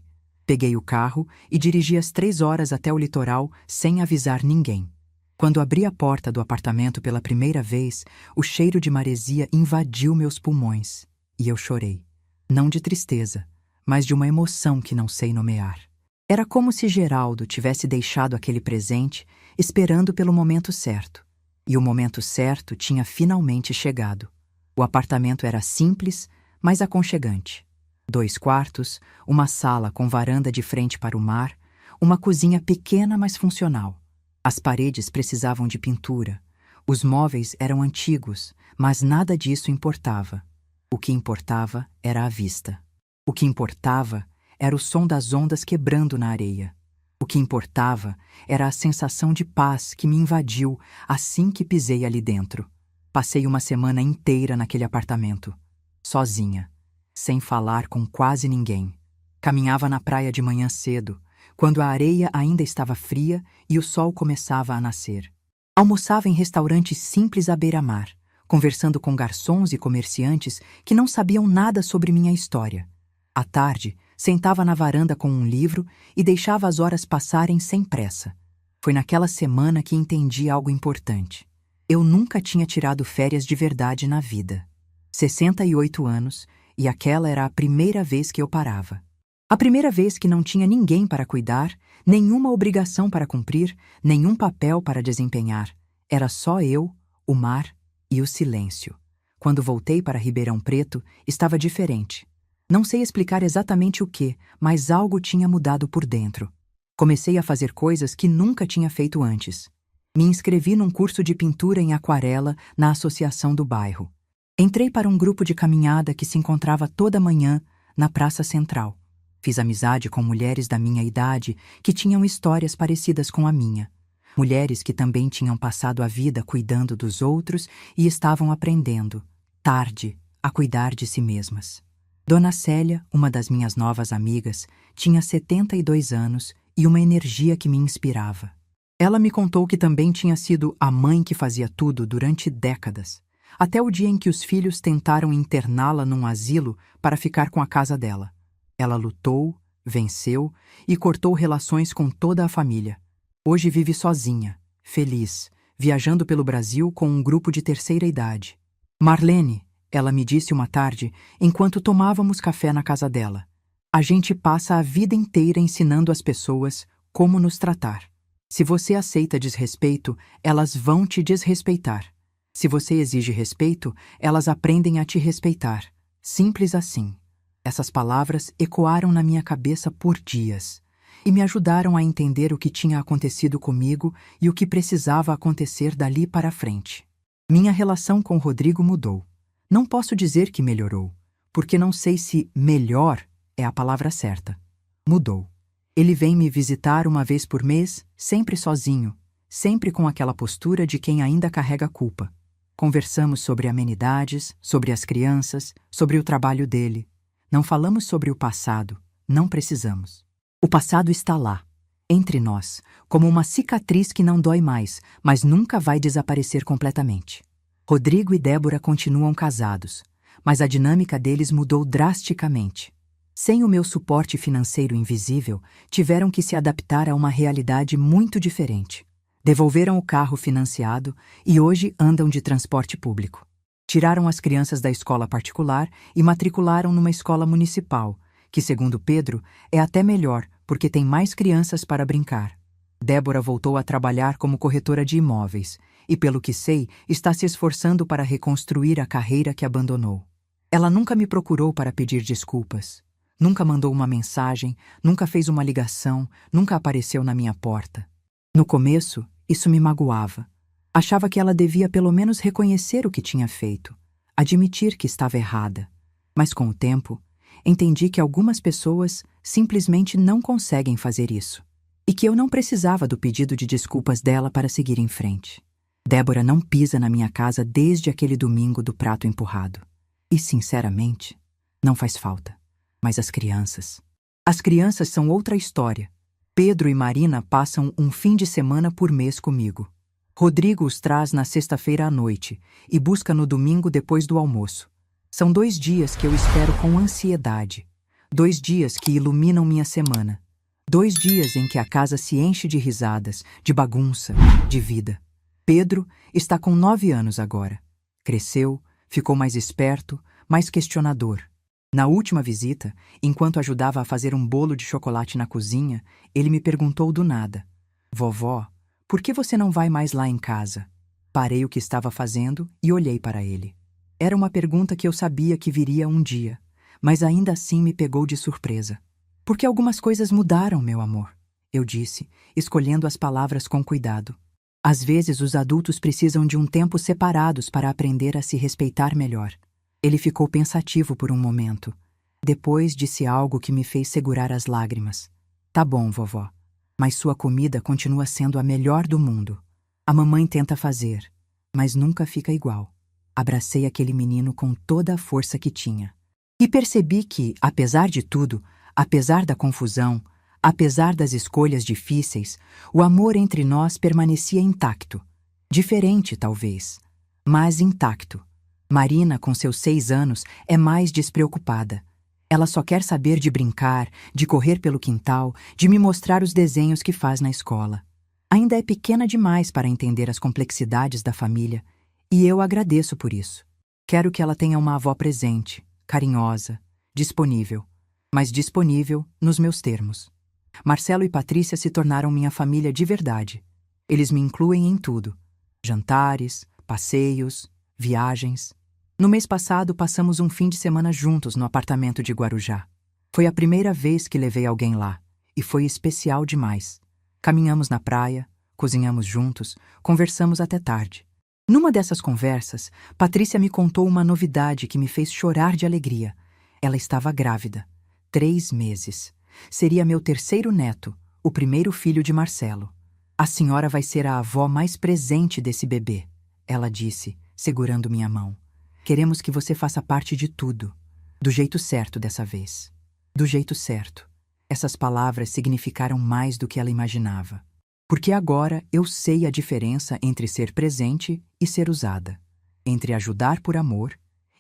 Peguei o carro e dirigi às 3 horas até o litoral sem avisar ninguém. Quando abri a porta do apartamento pela primeira vez, o cheiro de maresia invadiu meus pulmões. E eu chorei. Não de tristeza, mas de uma emoção que não sei nomear. Era como se Geraldo tivesse deixado aquele presente, esperando pelo momento certo. E o momento certo tinha finalmente chegado. O apartamento era simples, mas aconchegante. 2 quartos, uma sala com varanda de frente para o mar, uma cozinha pequena mas funcional. As paredes precisavam de pintura. Os móveis eram antigos, mas nada disso importava. O que importava era a vista. O que importava era o som das ondas quebrando na areia. O que importava era a sensação de paz que me invadiu assim que pisei ali dentro. Passei uma semana inteira naquele apartamento, sozinha, sem falar com quase ninguém. Caminhava na praia de manhã cedo, quando a areia ainda estava fria e o sol começava a nascer. Almoçava em restaurantes simples à beira-mar, conversando com garçons e comerciantes que não sabiam nada sobre minha história. À tarde, sentava na varanda com um livro e deixava as horas passarem sem pressa. Foi naquela semana que entendi algo importante. Eu nunca tinha tirado férias de verdade na vida. 68 anos, e aquela era a primeira vez que eu parava. A primeira vez que não tinha ninguém para cuidar, nenhuma obrigação para cumprir, nenhum papel para desempenhar. Era só eu, o mar e o silêncio. Quando voltei para Ribeirão Preto, estava diferente. Não sei explicar exatamente o que, mas algo tinha mudado por dentro. Comecei a fazer coisas que nunca tinha feito antes. Me inscrevi num curso de pintura em aquarela na associação do bairro. Entrei para um grupo de caminhada que se encontrava toda manhã na Praça Central. Fiz amizade com mulheres da minha idade que tinham histórias parecidas com a minha. Mulheres que também tinham passado a vida cuidando dos outros e estavam aprendendo, tarde, a cuidar de si mesmas. Dona Célia, uma das minhas novas amigas, tinha 72 anos e uma energia que me inspirava. Ela me contou que também tinha sido a mãe que fazia tudo durante décadas, até o dia em que os filhos tentaram interná-la num asilo para ficar com a casa dela. Ela lutou, venceu e cortou relações com toda a família. Hoje vive sozinha, feliz, viajando pelo Brasil com um grupo de terceira idade. Marlene, ela me disse uma tarde, enquanto tomávamos café na casa dela. A gente passa a vida inteira ensinando as pessoas como nos tratar. Se você aceita desrespeito, elas vão te desrespeitar. Se você exige respeito, elas aprendem a te respeitar. Simples assim. Essas palavras ecoaram na minha cabeça por dias e me ajudaram a entender o que tinha acontecido comigo e o que precisava acontecer dali para frente. Minha relação com Rodrigo mudou. Não posso dizer que melhorou, porque não sei se melhor é a palavra certa. Mudou. Ele vem me visitar uma vez por mês, sempre sozinho, sempre com aquela postura de quem ainda carrega a culpa. Conversamos sobre amenidades, sobre as crianças, sobre o trabalho dele. Não falamos sobre o passado, não precisamos. O passado está lá, entre nós, como uma cicatriz que não dói mais, mas nunca vai desaparecer completamente. Rodrigo e Débora continuam casados, mas a dinâmica deles mudou drasticamente. Sem o meu suporte financeiro invisível, tiveram que se adaptar a uma realidade muito diferente. Devolveram o carro financiado e hoje andam de transporte público. Tiraram as crianças da escola particular e matricularam numa escola municipal, que, segundo Pedro, é até melhor porque tem mais crianças para brincar. Débora voltou a trabalhar como corretora de imóveis e, pelo que sei, está se esforçando para reconstruir a carreira que abandonou. Ela nunca me procurou para pedir desculpas. Nunca mandou uma mensagem, nunca fez uma ligação, nunca apareceu na minha porta. No começo, isso me magoava. Achava que ela devia pelo menos reconhecer o que tinha feito, admitir que estava errada. Mas com o tempo, entendi que algumas pessoas simplesmente não conseguem fazer isso, e que eu não precisava do pedido de desculpas dela para seguir em frente. Débora não pisa na minha casa desde aquele domingo do prato empurrado. E, sinceramente, não faz falta. Mas as crianças... As crianças são outra história. Pedro e Marina passam um fim de semana por mês comigo. Rodrigo os traz na sexta-feira à noite e busca no domingo depois do almoço. São 2 dias que eu espero com ansiedade. 2 dias que iluminam minha semana. 2 dias em que a casa se enche de risadas, de bagunça, de vida. Pedro está com 9 anos agora. Cresceu, ficou mais esperto, mais questionador. Na última visita, enquanto ajudava a fazer um bolo de chocolate na cozinha, ele me perguntou do nada: "Vovó, por que você não vai mais lá em casa?" Parei o que estava fazendo e olhei para ele. Era uma pergunta que eu sabia que viria um dia, mas ainda assim me pegou de surpresa. "Porque algumas coisas mudaram, meu amor", eu disse, escolhendo as palavras com cuidado. Às vezes os adultos precisam de um tempo separados para aprender a se respeitar melhor. Ele ficou pensativo por um momento. Depois disse algo que me fez segurar as lágrimas. "Tá bom, vovó, mas sua comida continua sendo a melhor do mundo. A mamãe tenta fazer, mas nunca fica igual." Abracei aquele menino com toda a força que tinha. E percebi que, apesar de tudo, apesar da confusão, apesar das escolhas difíceis, o amor entre nós permanecia intacto. Diferente, talvez, mas intacto. Marina, com seus 6 anos, é mais despreocupada. Ela só quer saber de brincar, de correr pelo quintal, de me mostrar os desenhos que faz na escola. Ainda é pequena demais para entender as complexidades da família, e eu agradeço por isso. Quero que ela tenha uma avó presente, carinhosa, disponível, mas disponível nos meus termos. Marcelo e Patrícia se tornaram minha família de verdade. Eles me incluem em tudo: jantares, passeios, viagens. No mês passado, passamos um fim de semana juntos no apartamento de Guarujá. Foi a primeira vez que levei alguém lá, e foi especial demais. Caminhamos na praia, cozinhamos juntos, conversamos até tarde. Numa dessas conversas, Patrícia me contou uma novidade que me fez chorar de alegria. Ela estava grávida. 3 meses. Seria meu 3º neto, o primeiro filho de Marcelo. "A senhora vai ser a avó mais presente desse bebê", ela disse, segurando minha mão. "Queremos que você faça parte de tudo. Do jeito certo dessa vez." Do jeito certo. Essas palavras significaram mais do que ela imaginava. Porque agora eu sei a diferença entre ser presente e ser usada. Entre ajudar por amor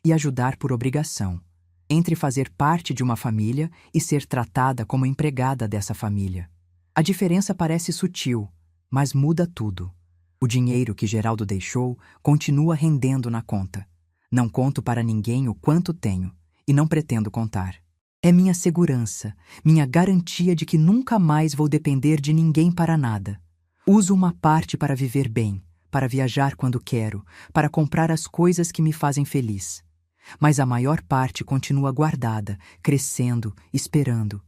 e ajudar por obrigação. Entre fazer parte de uma família e ser tratada como empregada dessa família. A diferença parece sutil, mas muda tudo. O dinheiro que Geraldo deixou continua rendendo na conta. Não conto para ninguém o quanto tenho, e não pretendo contar. É minha segurança, minha garantia de que nunca mais vou depender de ninguém para nada. Uso uma parte para viver bem, para viajar quando quero, para comprar as coisas que me fazem feliz. Mas a maior parte continua guardada, crescendo, esperando.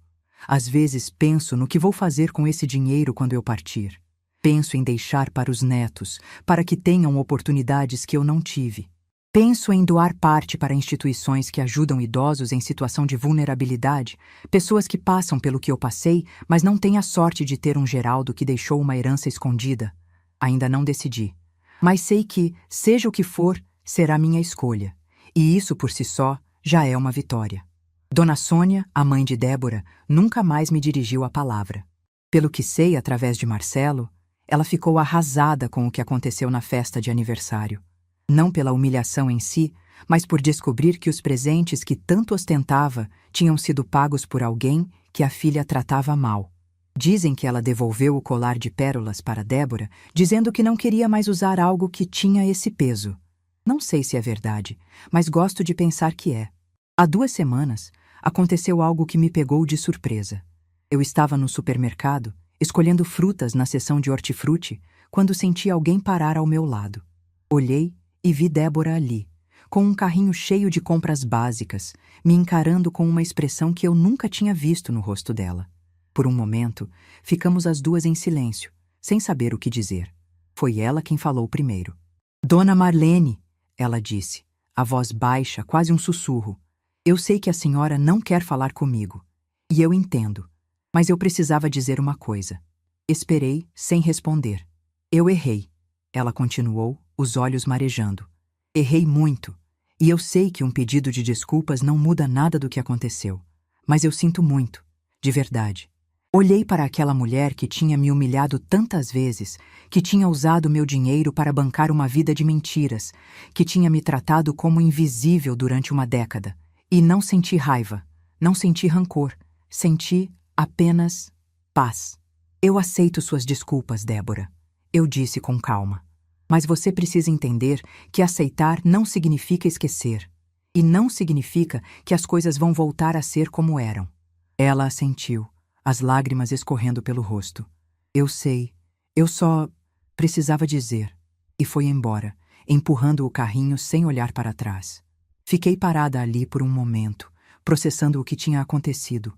Às vezes penso no que vou fazer com esse dinheiro quando eu partir. Penso em deixar para os netos, para que tenham oportunidades que eu não tive. Penso em doar parte para instituições que ajudam idosos em situação de vulnerabilidade, pessoas que passam pelo que eu passei, mas não têm a sorte de ter um Geraldo que deixou uma herança escondida. Ainda não decidi. Mas sei que, seja o que for, será minha escolha. E isso por si só já é uma vitória. Dona Sônia, a mãe de Débora, nunca mais me dirigiu a palavra. Pelo que sei através de Marcelo, ela ficou arrasada com o que aconteceu na festa de aniversário. Não pela humilhação em si, mas por descobrir que os presentes que tanto ostentava tinham sido pagos por alguém que a filha tratava mal. Dizem que ela devolveu o colar de pérolas para Débora, dizendo que não queria mais usar algo que tinha esse peso. Não sei se é verdade, mas gosto de pensar que é. Há 2 semanas, aconteceu algo que me pegou de surpresa. Eu estava no supermercado, escolhendo frutas na seção de hortifruti, quando senti alguém parar ao meu lado. Olhei e vi Débora ali, com um carrinho cheio de compras básicas, me encarando com uma expressão que eu nunca tinha visto no rosto dela. Por um momento, ficamos as duas em silêncio, sem saber o que dizer. Foi ela quem falou primeiro. "Dona Marlene", ela disse, a voz baixa, quase um sussurro. "Eu sei que a senhora não quer falar comigo, e eu entendo, mas eu precisava dizer uma coisa." Esperei, sem responder. "Eu errei", ela continuou, os olhos marejando. "Errei muito, e eu sei que um pedido de desculpas não muda nada do que aconteceu. Mas eu sinto muito, de verdade." Olhei para aquela mulher que tinha me humilhado tantas vezes, que tinha usado meu dinheiro para bancar uma vida de mentiras, que tinha me tratado como invisível durante uma década. E não senti raiva, não senti rancor, senti apenas paz. "Eu aceito suas desculpas, Débora", eu disse com calma. "Mas você precisa entender que aceitar não significa esquecer. E não significa que as coisas vão voltar a ser como eram." Ela assentiu, as lágrimas escorrendo pelo rosto. "Eu sei, eu só precisava dizer." E foi embora, empurrando o carrinho sem olhar para trás. Fiquei parada ali por um momento, processando o que tinha acontecido.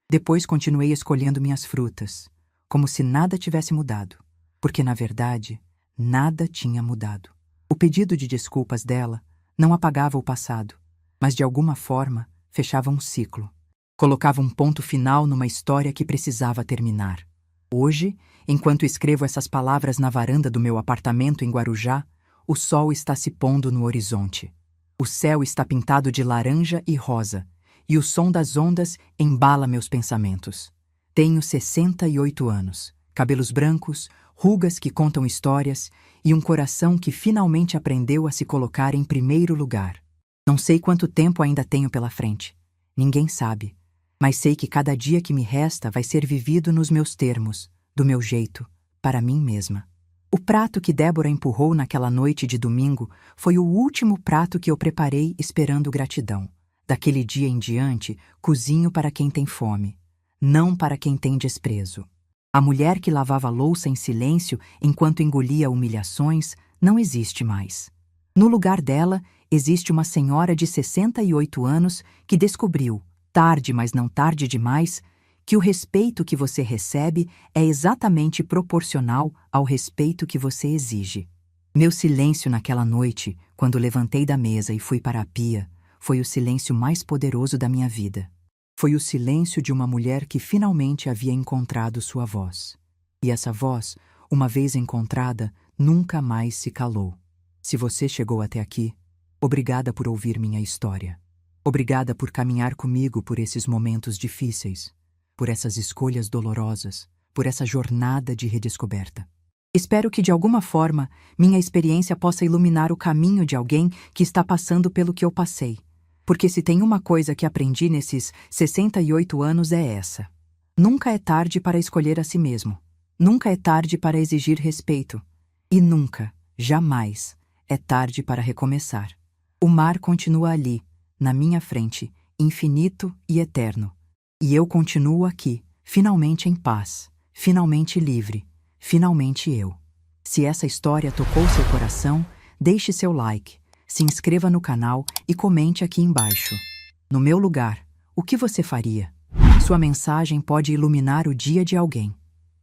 Depois continuei escolhendo minhas frutas, como se nada tivesse mudado. Porque, na verdade, nada tinha mudado. O pedido de desculpas dela não apagava o passado, mas de alguma forma fechava um ciclo. Colocava um ponto final numa história que precisava terminar. Hoje, enquanto escrevo essas palavras na varanda do meu apartamento em Guarujá, o sol está se pondo no horizonte. O céu está pintado de laranja e rosa, e o som das ondas embala meus pensamentos. Tenho 68 anos, cabelos brancos, rugas que contam histórias e um coração que finalmente aprendeu a se colocar em primeiro lugar. Não sei quanto tempo ainda tenho pela frente. Ninguém sabe. Mas sei que cada dia que me resta vai ser vivido nos meus termos, do meu jeito, para mim mesma. O prato que Débora empurrou naquela noite de domingo foi o último prato que eu preparei esperando gratidão. Daquele dia em diante, cozinho para quem tem fome, não para quem tem desprezo. A mulher que lavava louça em silêncio enquanto engolia humilhações não existe mais. No lugar dela, existe uma senhora de 68 anos que descobriu, tarde, mas não tarde demais, que o respeito que você recebe é exatamente proporcional ao respeito que você exige. Meu silêncio naquela noite, quando levantei da mesa e fui para a pia, foi o silêncio mais poderoso da minha vida. Foi o silêncio de uma mulher que finalmente havia encontrado sua voz. E essa voz, uma vez encontrada, nunca mais se calou. Se você chegou até aqui, obrigada por ouvir minha história. Obrigada por caminhar comigo por esses momentos difíceis, por essas escolhas dolorosas, por essa jornada de redescoberta. Espero que, de alguma forma, minha experiência possa iluminar o caminho de alguém que está passando pelo que eu passei. Porque se tem uma coisa que aprendi nesses 68 anos é essa. Nunca é tarde para escolher a si mesmo. Nunca é tarde para exigir respeito. E nunca, jamais, é tarde para recomeçar. O mar continua ali, na minha frente, infinito e eterno. E eu continuo aqui, finalmente em paz, finalmente livre, finalmente eu. Se essa história tocou seu coração, deixe seu like, se inscreva no canal e comente aqui embaixo. No meu lugar, o que você faria? Sua mensagem pode iluminar o dia de alguém.